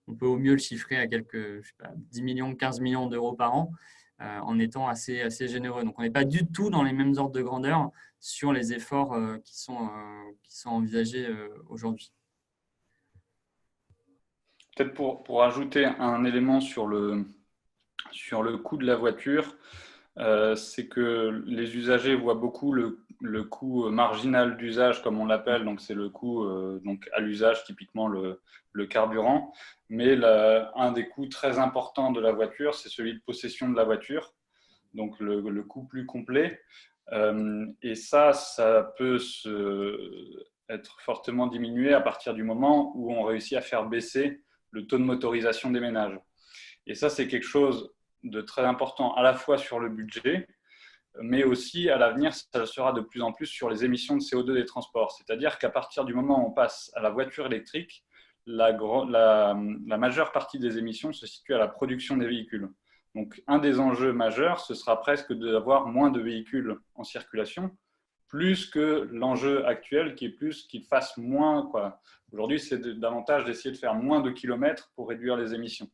on peut au mieux le chiffrer à 10 millions, 15 millions d'euros par an, en étant assez généreux. Donc, on n'est pas du tout dans les mêmes ordres de grandeur sur les efforts qui sont envisagés aujourd'hui. Peut-être pour ajouter un élément sur le coût de la voiture, c'est que les usagers voient beaucoup le coût marginal d'usage, comme on l'appelle, donc c'est le coût donc à l'usage, typiquement le carburant. Mais un des coûts très importants de la voiture, c'est celui de possession de la voiture, donc le coût plus complet. Et ça peut être fortement diminué à partir du moment où on réussit à faire baisser le taux de motorisation des ménages. Et ça, c'est quelque chose de très important à la fois sur le budget, mais aussi à l'avenir, ça sera de plus en plus sur les émissions de CO2 des transports. C'est-à-dire qu'à partir du moment où on passe à la voiture électrique, la majeure partie des émissions se situe à la production des véhicules. Donc, un des enjeux majeurs, ce sera presque d'avoir moins de véhicules en circulation, plus que l'enjeu actuel qui est plus qu'ils fassent moins. Aujourd'hui, c'est davantage d'essayer de faire moins de kilomètres pour réduire les émissions.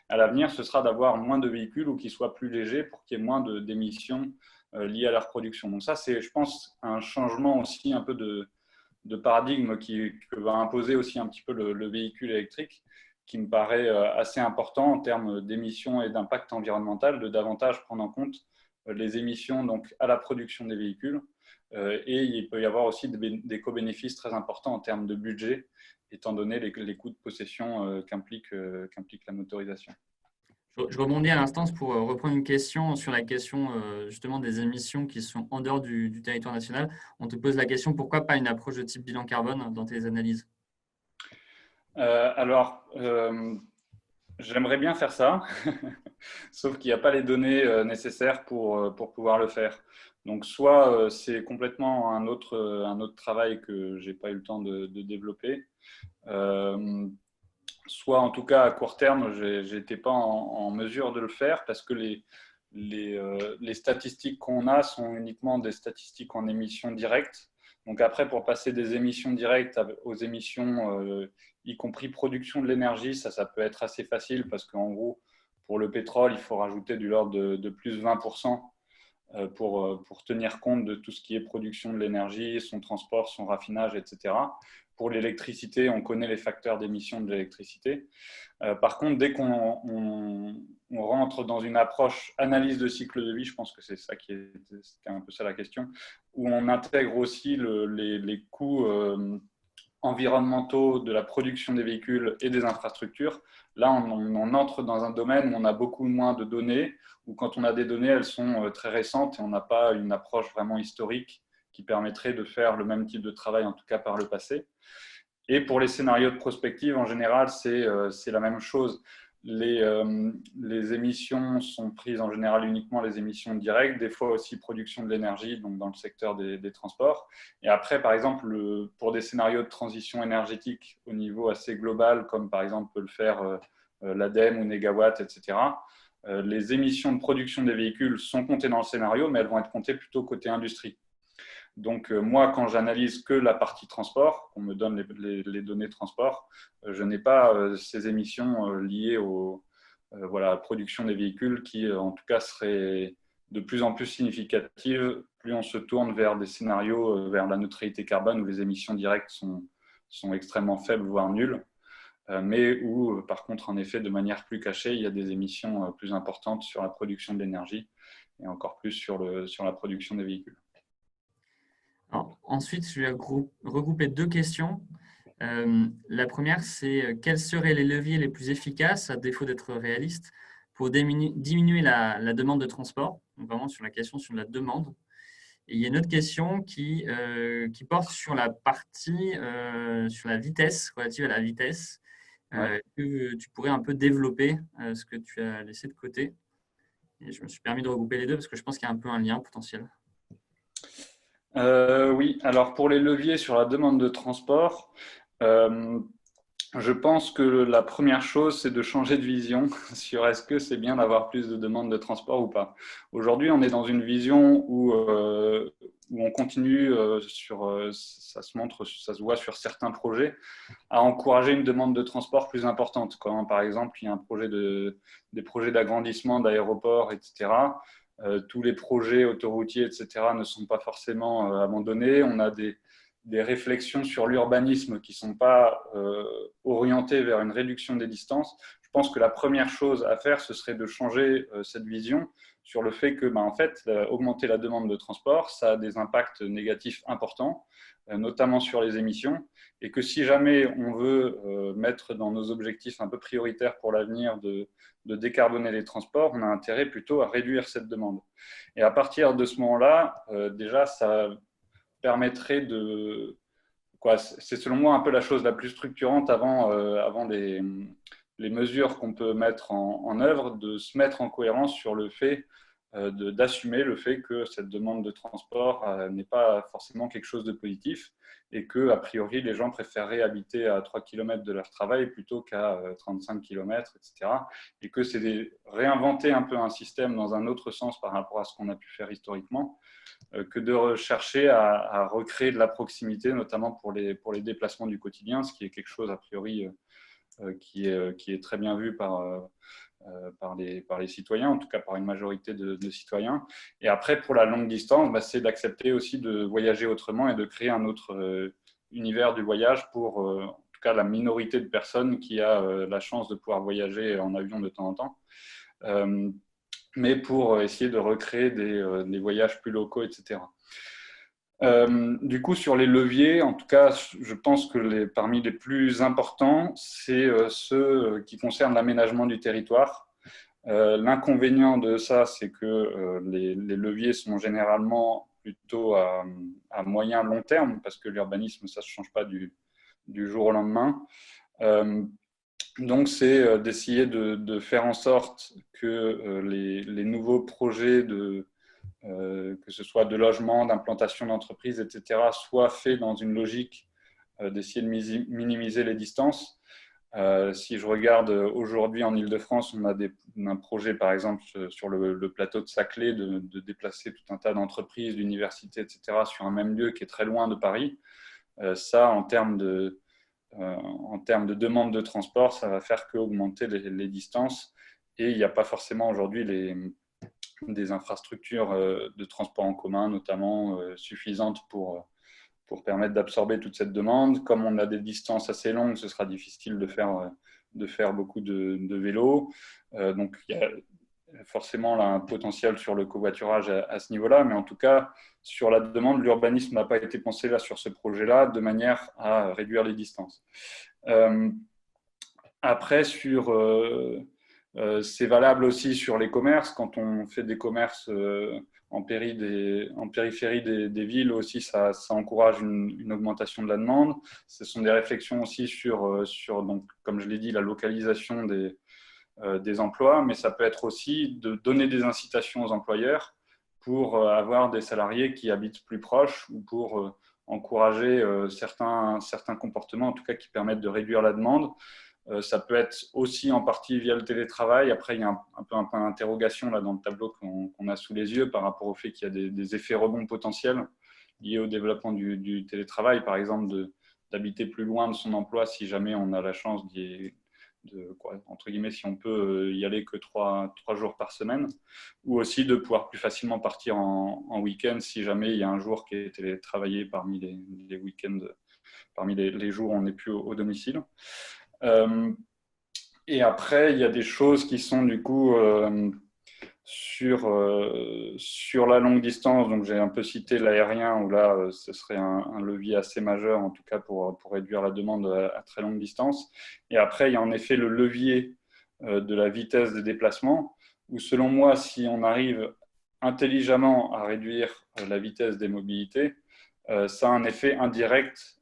À l'avenir, ce sera d'avoir moins de véhicules ou qu'ils soient plus légers pour qu'il y ait moins d'émissions liées à leur production. Donc ça, c'est, je pense, un changement aussi un peu de paradigme que va imposer aussi un petit peu le véhicule électrique, qui me paraît assez important en termes d'émissions et d'impact environnemental, de davantage prendre en compte les émissions donc, à la production des véhicules. Et il peut y avoir aussi des co-bénéfices très importants en termes de budget, étant donné les coûts de possession qu'implique la motorisation. Je rebondis à l'instant pour reprendre une question sur la question justement des émissions qui sont en dehors du territoire national. On te pose la question, pourquoi pas une approche de type bilan carbone dans tes analyses? J'aimerais bien faire ça, sauf qu'il n'y a pas les données nécessaires pour pouvoir le faire. Donc, soit c'est complètement un autre travail que je n'ai pas eu le temps de développer, soit en tout cas à court terme, je n'étais pas en mesure de le faire parce que les statistiques qu'on a sont uniquement des statistiques en émissions directes. Donc après, pour passer des émissions directes aux émissions, y compris production de l'énergie, ça peut être assez facile parce qu'en gros, pour le pétrole, il faut rajouter de l'ordre de plus 20% pour tenir compte de tout ce qui est production de l'énergie, son transport, son raffinage, etc. Pour l'électricité, on connaît les facteurs d'émission de l'électricité. Par contre, dès qu'on rentre dans une approche analyse de cycle de vie, je pense que c'est ça c'était un peu ça la question, où on intègre aussi les coûts environnementaux de la production des véhicules et des infrastructures. Là, on entre dans un domaine où on a beaucoup moins de données, où quand on a des données, elles sont très récentes et on n'a pas une approche vraiment historique qui permettrait de faire le même type de travail, en tout cas par le passé. Et pour les scénarios de prospective, en général, c'est la même chose. Les émissions sont prises en général uniquement les émissions directes, des fois aussi production de l'énergie, donc dans le secteur des transports. Et après, par exemple, pour des scénarios de transition énergétique au niveau assez global, comme par exemple peut le faire l'ADEME ou Négawatt, etc., les émissions de production des véhicules sont comptées dans le scénario, mais elles vont être comptées plutôt côté industrie. Donc, moi, quand j'analyse que la partie transport, on me donne les données transport, je n'ai pas ces émissions liées à la production des véhicules qui, en tout cas, seraient de plus en plus significatives plus on se tourne vers des scénarios, vers la neutralité carbone où les émissions directes sont extrêmement faibles, voire nulles, mais où, par contre, en effet, de manière plus cachée, il y a des émissions plus importantes sur la production de l'énergie et encore plus sur la production des véhicules. Alors, ensuite, je vais regrouper deux questions. La première, c'est quels seraient les leviers les plus efficaces, à défaut d'être réalistes, pour diminuer la demande de transport, donc vraiment sur la question sur la demande. Et il y a une autre question qui porte sur la partie, sur la vitesse, relative à la vitesse, que tu pourrais un peu développer, ce que tu as laissé de côté. Et je me suis permis de regrouper les deux parce que je pense qu'il y a un peu un lien potentiel. Oui, alors pour les leviers sur la demande de transport, je pense que la première chose, c'est de changer de vision sur est-ce que c'est bien d'avoir plus de demandes de transport ou pas. Aujourd'hui, on est dans une vision où on continue, ça se voit sur certains projets, à encourager une demande de transport plus importante. Quand, par exemple, il y a des projets d'agrandissement d'aéroports, etc., tous les projets autoroutiers, etc., ne sont pas forcément abandonnés. On a des réflexions sur l'urbanisme qui ne sont pas orientées vers une réduction des distances. Je pense que la première chose à faire, ce serait de changer cette vision sur le fait que, en fait, augmenter la demande de transport, ça a des impacts négatifs importants, notamment sur les émissions, et que si jamais on veut mettre dans nos objectifs un peu prioritaires pour l'avenir de décarboner les transports, on a intérêt plutôt à réduire cette demande. Et à partir de ce moment-là, déjà, ça permettrait de... C'est selon moi un peu la chose la plus structurante avant les mesures qu'on peut mettre en œuvre, de se mettre en cohérence sur le fait d'assumer le fait que cette demande de transport n'est pas forcément quelque chose de positif et que, a priori, les gens préféreraient habiter à 3 km de leur travail plutôt qu'à 35 km, etc. Et que c'est réinventer un peu un système dans un autre sens par rapport à ce qu'on a pu faire historiquement, que de rechercher à recréer de la proximité, notamment pour les déplacements du quotidien, ce qui est quelque chose, a priori, qui est très bien vu par les citoyens, en tout cas par une majorité de citoyens. Et après, pour la longue distance, c'est d'accepter aussi de voyager autrement et de créer un autre univers du voyage pour, en tout cas, la minorité de personnes qui a la chance de pouvoir voyager en avion de temps en temps. Mais pour essayer de recréer des voyages plus locaux, etc. Du coup, sur les leviers, en tout cas, je pense que parmi les plus importants, c'est ceux qui concernent l'aménagement du territoire. L'inconvénient de ça, c'est que les leviers sont généralement plutôt à moyen long terme, parce que l'urbanisme, ça ne se change pas du jour au lendemain. Donc, c'est d'essayer de faire en sorte que les nouveaux projets que ce soit de logement, d'implantation d'entreprises, etc., soit fait dans une logique d'essayer de minimiser les distances. Si je regarde aujourd'hui en Île-de-France, on a un projet, par exemple, sur le plateau de Saclay, de déplacer tout un tas d'entreprises, d'universités, etc., sur un même lieu qui est très loin de Paris. Ça, en termes de demande de transport, ça va faire qu'augmenter les distances. Et il n'y a pas forcément aujourd'hui des infrastructures de transport en commun, notamment suffisantes pour permettre d'absorber toute cette demande. Comme on a des distances assez longues, ce sera difficile de faire beaucoup de vélos. Donc, il y a forcément là, un potentiel sur le covoiturage à ce niveau-là, mais en tout cas, sur la demande, l'urbanisme n'a pas été pensé là sur ce projet-là de manière à réduire les distances. Après, c'est valable aussi sur les commerces. Quand on fait des commerces en périphérie des villes aussi, ça encourage une augmentation de la demande. Ce sont des réflexions aussi sur donc, comme je l'ai dit, la localisation des emplois, mais ça peut être aussi de donner des incitations aux employeurs pour avoir des salariés qui habitent plus proches ou pour encourager certains comportements, en tout cas qui permettent de réduire la demande. Ça peut être aussi en partie via le télétravail. Après, il y a un peu d'interrogation là dans le tableau qu'on a sous les yeux par rapport au fait qu'il y a des effets rebonds potentiels liés au développement du télétravail, par exemple d'habiter plus loin de son emploi si jamais on a la chance entre guillemets, si on peut y aller que 3 jours par semaine, ou aussi de pouvoir plus facilement partir en week-end si jamais il y a un jour qui est télétravaillé parmi les week-ends, parmi les jours où on n'est plus au domicile. Et après, il y a des choses qui sont du coup sur la longue distance. Donc, j'ai un peu cité l'aérien où là, ce serait un levier assez majeur, en tout cas pour réduire la demande à très longue distance. Et après, il y a en effet le levier de la vitesse des déplacements, où selon moi, si on arrive intelligemment à réduire la vitesse des mobilités, ça a un effet indirect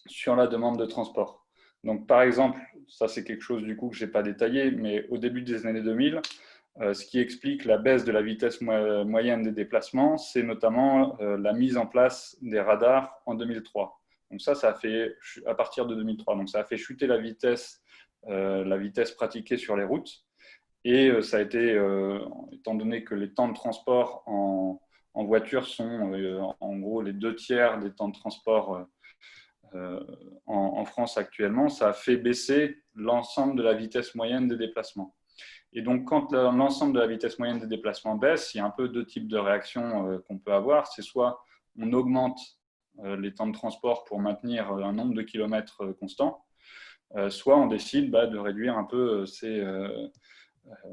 sur la demande de transport. Donc, par exemple, ça c'est quelque chose du coup que je n'ai pas détaillé, mais au début des années 2000, ce qui explique la baisse de la vitesse moyenne des déplacements, c'est notamment la mise en place des radars en 2003. Donc ça a fait, à partir de 2003, donc ça a fait chuter la vitesse pratiquée sur les routes. Et ça a été, étant donné que les temps de transport en voiture sont en gros les 2/3 des temps de transport en France actuellement, ça a fait baisser l'ensemble de la vitesse moyenne des déplacements. Et donc, quand l'ensemble de la vitesse moyenne des déplacements baisse, il y a un peu deux types de réactions qu'on peut avoir. C'est soit on augmente les temps de transport pour maintenir un nombre de kilomètres constant, soit on décide de réduire un peu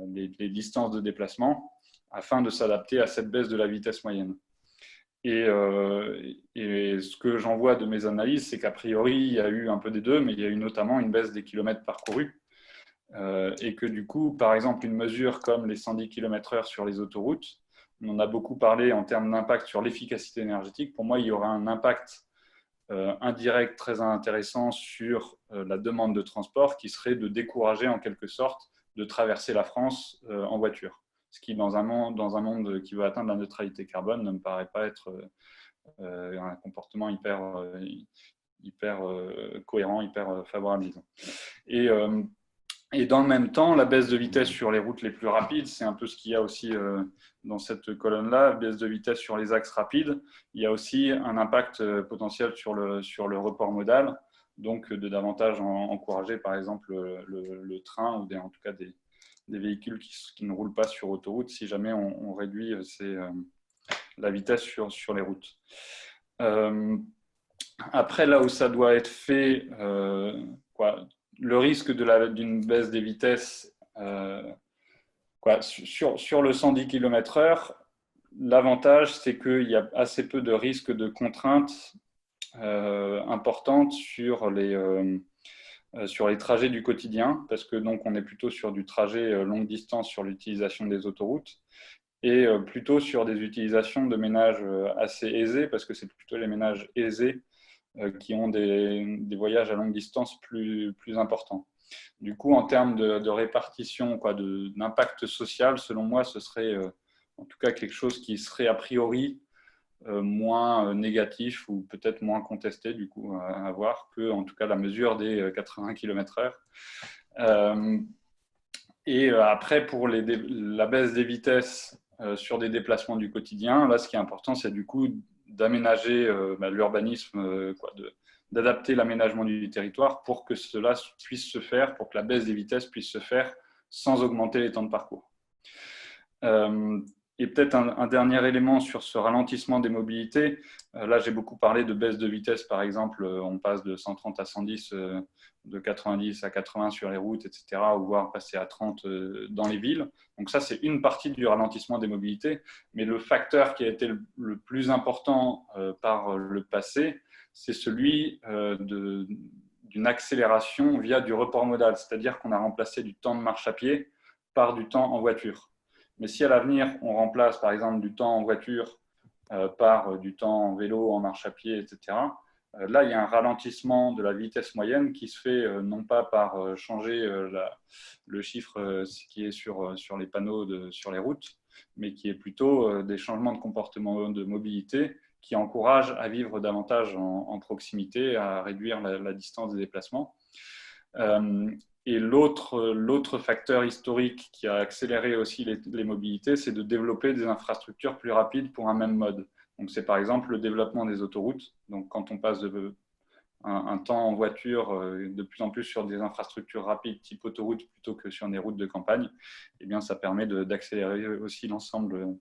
les distances de déplacement afin de s'adapter à cette baisse de la vitesse moyenne. Et ce que j'en vois de mes analyses, c'est qu'a priori, il y a eu un peu des deux, mais il y a eu notamment une baisse des kilomètres parcourus. Et que du coup, par exemple, une mesure comme les 110 km/h sur les autoroutes, on en a beaucoup parlé en termes d'impact sur l'efficacité énergétique. Pour moi, il y aura un impact indirect très intéressant sur la demande de transport qui serait de décourager en quelque sorte de traverser la France en voiture. ce qui, dans un monde qui veut atteindre la neutralité carbone, ne me paraît pas être un comportement hyper cohérent, hyper favorable, disons. Et dans le même temps, la baisse de vitesse sur les routes les plus rapides, c'est un peu ce qu'il y a aussi dans cette colonne-là, baisse de vitesse sur les axes rapides. Il y a aussi un impact potentiel sur le report modal, donc de davantage encourager par exemple le train ou en tout cas des véhicules qui ne roulent pas sur autoroute si jamais on réduit la vitesse sur les routes. Après, là où ça doit être fait, le risque d'une baisse des vitesses sur le 110 km/h, l'avantage, c'est qu'il y a assez peu de risques de contraintes importantes sur les trajets du quotidien, parce que donc on est plutôt sur du trajet longue distance sur l'utilisation des autoroutes et plutôt sur des utilisations de ménages assez aisés, parce que c'est plutôt les ménages aisés qui ont des voyages à longue distance plus importants. Du coup, en termes de répartition, d'impact social, selon moi, ce serait en tout cas quelque chose qui serait a priori moins négatif ou peut-être moins contesté, du coup, à voir que, en tout cas, la mesure des 80 km/h. Et après, pour la baisse des vitesses sur des déplacements du quotidien, là, ce qui est important, c'est du coup d'aménager l'urbanisme, d'adapter l'aménagement du territoire pour que cela puisse se faire, pour que la baisse des vitesses puisse se faire sans augmenter les temps de parcours. Et peut-être un dernier élément sur ce ralentissement des mobilités. Là, j'ai beaucoup parlé de baisse de vitesse, par exemple, on passe de 130 à 110, de 90 à 80 sur les routes, etc., ou voire passer à 30 dans les villes. Donc ça, c'est une partie du ralentissement des mobilités. Mais le facteur qui a été le plus important par le passé, c'est celui d'une accélération via du report modal, c'est-à-dire qu'on a remplacé du temps de marche à pied par du temps en voiture. Mais si à l'avenir, on remplace par exemple du temps en voiture par du temps en vélo, en marche à pied, etc., là, il y a un ralentissement de la vitesse moyenne qui se fait non pas par changer le chiffre qui est sur les panneaux sur les routes, mais qui est plutôt des changements de comportement de mobilité qui encouragent à vivre davantage en proximité, à réduire la distance des déplacements. Et l'autre facteur historique qui a accéléré aussi les mobilités, c'est de développer des infrastructures plus rapides pour un même mode. Donc, c'est par exemple le développement des autoroutes. Donc, quand on passe un temps en voiture de plus en plus sur des infrastructures rapides type autoroute plutôt que sur des routes de campagne, eh bien, ça permet d'accélérer aussi l'ensemble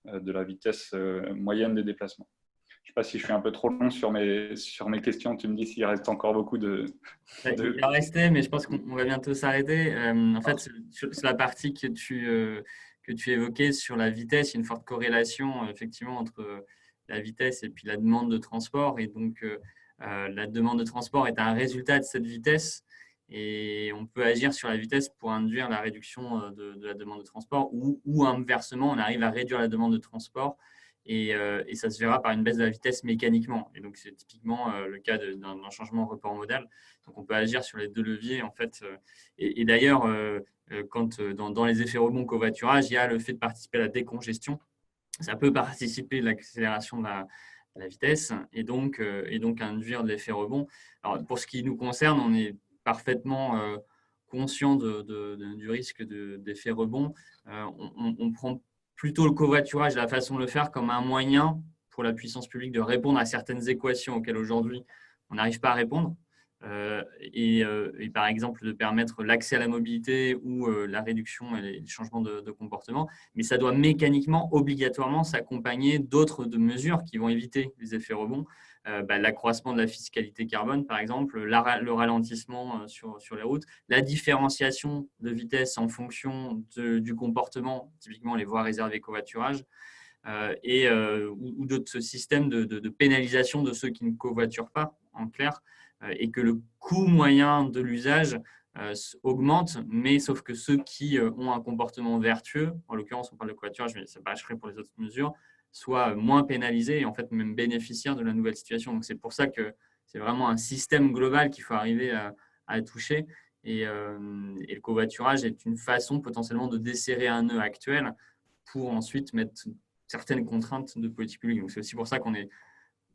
de la vitesse moyenne des déplacements. Je ne sais pas si je suis un peu trop long sur mes questions. Tu me dis s'il reste encore beaucoup de… Il en restait, mais je pense qu'on va bientôt s'arrêter. En fait, sur la partie que tu évoquais sur la vitesse, il y a une forte corrélation effectivement entre la vitesse et puis la demande de transport. Et donc, la demande de transport est un résultat de cette vitesse. Et on peut agir sur la vitesse pour induire la réduction de la demande de transport ou inversement, on arrive à réduire la demande de transport et ça se verra par une baisse de la vitesse mécaniquement. Et donc, c'est typiquement le cas d'un changement report modal. Donc, on peut agir sur les deux leviers, en fait. Et d'ailleurs, quand dans les effets rebonds covoiturage, il y a le fait de participer à la décongestion. Ça peut participer à l'accélération de la vitesse et donc induire de l'effet rebond. Alors, pour ce qui nous concerne, on est parfaitement conscient du risque d'effet rebond. On prend plutôt le covoiturage, la façon de le faire, comme un moyen pour la puissance publique de répondre à certaines équations auxquelles aujourd'hui on n'arrive pas à répondre. Et par exemple de permettre l'accès à la mobilité ou la réduction et les changements de comportement, mais ça doit mécaniquement, obligatoirement s'accompagner d'autres mesures qui vont éviter les effets rebonds, l'accroissement de la fiscalité carbone par exemple, le ralentissement sur les routes, la différenciation de vitesse en fonction du comportement, typiquement les voies réservées covoiturage, ou d'autres systèmes de pénalisation de ceux qui ne covoiturent pas, en clair, et que le coût moyen de l'usage augmente, mais sauf que ceux qui ont un comportement vertueux, en l'occurrence on parle de covoiturage, mais ça marcherait pour les autres mesures, soient moins pénalisés et en fait même bénéficiaires de la nouvelle situation. Donc c'est pour ça que c'est vraiment un système global qu'il faut arriver à toucher Et le covoiturage est une façon potentiellement de desserrer un nœud actuel pour ensuite mettre certaines contraintes de politique publique. Donc, c'est aussi pour ça qu'on est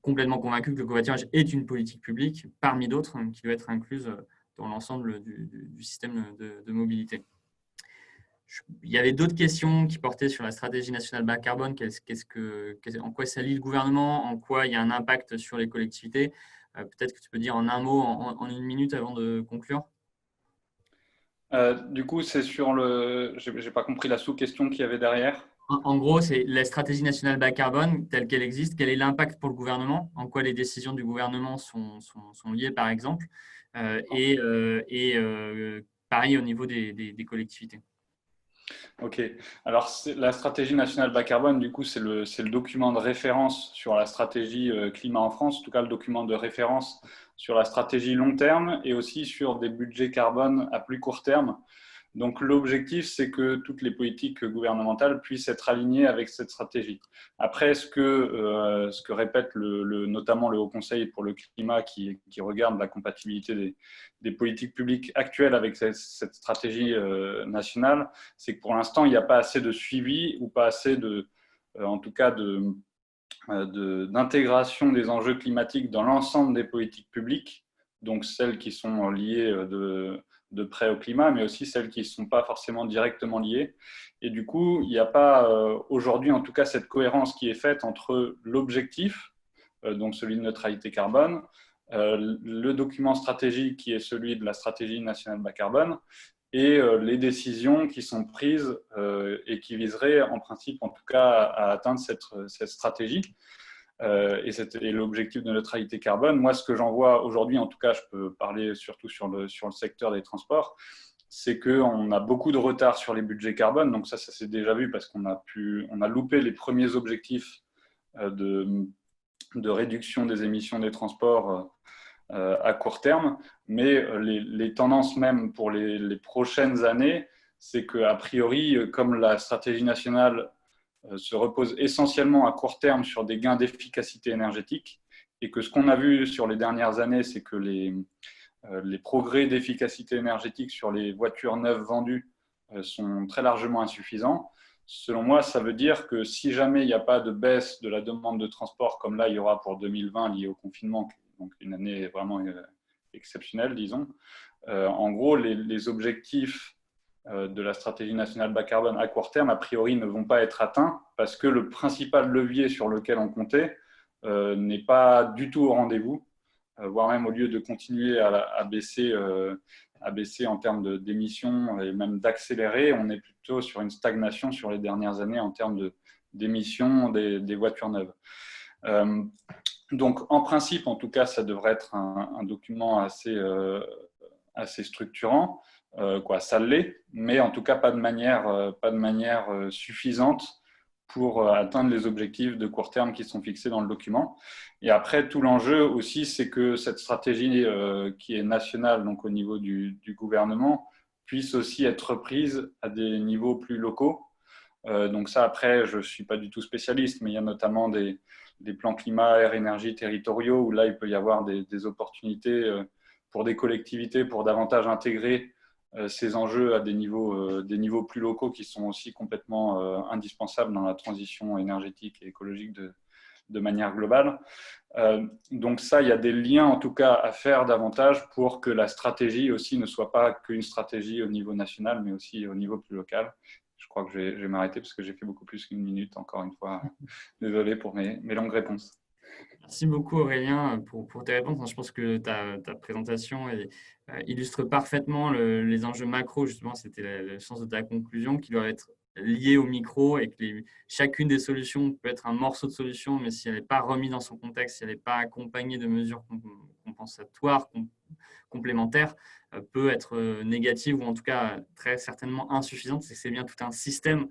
complètement convaincu que le covoiturage est une politique publique parmi d'autres qui doit être incluse dans l'ensemble du système de mobilité. Il y avait d'autres questions qui portaient sur la stratégie nationale bas carbone. En quoi ça lie le gouvernement? En quoi il y a un impact sur les collectivités? Peut-être que tu peux dire en un mot, en une minute avant de conclure. Du coup, c'est sur le… Je n'ai pas compris la sous-question qu'il y avait derrière. En gros, c'est la stratégie nationale bas carbone telle qu'elle existe. Quel est l'impact pour le gouvernement? En quoi les décisions du gouvernement sont liées, par exemple? Pareil au niveau des collectivités. Ok. Alors, la stratégie nationale bas carbone, du coup, c'est le document de référence sur la stratégie climat en France, en tout cas le document de référence sur la stratégie long terme et aussi sur des budgets carbone à plus court terme. Donc, l'objectif, c'est que toutes les politiques gouvernementales puissent être alignées avec cette stratégie. Après, ce que répète notamment le Haut Conseil pour le climat qui regarde la compatibilité des politiques publiques actuelles avec cette stratégie nationale, c'est que pour l'instant, il n'y a pas assez de suivi ou pas assez en tout cas, d'intégration des enjeux climatiques dans l'ensemble des politiques publiques, donc celles qui sont liées de près au climat, mais aussi celles qui ne sont pas forcément directement liées. Et du coup, il n'y a pas aujourd'hui, en tout cas, cette cohérence qui est faite entre l'objectif, donc celui de neutralité carbone, le document stratégique qui est celui de la stratégie nationale bas carbone, et les décisions qui sont prises et qui viseraient, en principe, en tout cas, à atteindre cette stratégie. Et l'objectif de neutralité carbone. Moi, ce que j'en vois aujourd'hui, en tout cas, je peux parler surtout sur le secteur des transports, c'est qu'on a beaucoup de retard sur les budgets carbone. Donc ça s'est déjà vu parce qu'on a loupé les premiers objectifs de réduction des émissions des transports à court terme. Mais les tendances même pour les prochaines années, c'est qu'a priori, comme la stratégie nationale se repose essentiellement à court terme sur des gains d'efficacité énergétique et que ce qu'on a vu sur les dernières années, c'est que les progrès d'efficacité énergétique sur les voitures neuves vendues sont très largement insuffisants. Selon moi, ça veut dire que si jamais il n'y a pas de baisse de la demande de transport comme là il y aura pour 2020 lié au confinement, donc une année vraiment exceptionnelle, disons, en gros, les objectifs de la stratégie nationale bas carbone à court terme, a priori, ne vont pas être atteints parce que le principal levier sur lequel on comptait n'est pas du tout au rendez-vous, voire même au lieu de continuer à baisser en termes d'émissions et même d'accélérer, on est plutôt sur une stagnation sur les dernières années en termes d'émissions des voitures neuves. Donc, en principe, en tout cas, ça devrait être un document assez structurant. Ça l'est, mais en tout cas pas de manière suffisante pour atteindre les objectifs de court terme qui sont fixés dans le document. Et après, tout l'enjeu aussi, c'est que cette stratégie qui est nationale, donc au niveau du gouvernement, puisse aussi être reprise à des niveaux plus locaux. Donc ça, après, je ne suis pas du tout spécialiste, mais il y a notamment des plans climat, air, énergie territoriaux, où là, il peut y avoir des opportunités pour des collectivités pour davantage intégrer ces enjeux à des niveaux plus locaux qui sont aussi complètement indispensables dans la transition énergétique et écologique de manière globale. Donc ça, il y a des liens en tout cas à faire davantage pour que la stratégie aussi ne soit pas qu'une stratégie au niveau national, mais aussi au niveau plus local. Je crois que je vais m'arrêter parce que j'ai fait beaucoup plus qu'une minute, encore une fois. Désolé pour mes longues réponses. Merci beaucoup Aurélien pour tes réponses. Je pense que ta présentation illustre parfaitement les enjeux macro. Justement, c'était le sens de ta conclusion qui doit être liée au micro et que chacune des solutions peut être un morceau de solution, mais si elle n'est pas remise dans son contexte, si elle n'est pas accompagnée de mesures compensatoires, complémentaires, peut être négative ou en tout cas très certainement insuffisante. C'est bien tout un système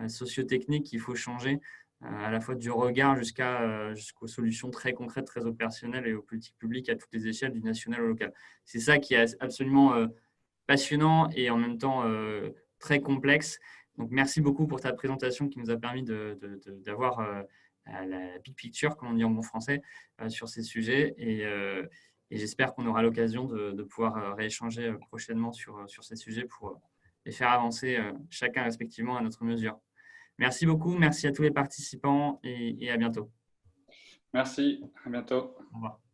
socio-technique qu'il faut changer, à la fois du regard jusqu'aux solutions très concrètes, très opérationnelles et aux politiques publiques à toutes les échelles, du national au local. C'est ça qui est absolument passionnant et en même temps très complexe. Donc, merci beaucoup pour ta présentation qui nous a permis d'avoir la big picture, comme on dit en bon français, sur ces sujets. Et Et j'espère qu'on aura l'occasion de pouvoir rééchanger prochainement sur ces sujets pour les faire avancer chacun respectivement à notre mesure. Merci beaucoup, merci à tous les participants et à bientôt. Merci, à bientôt. Au revoir.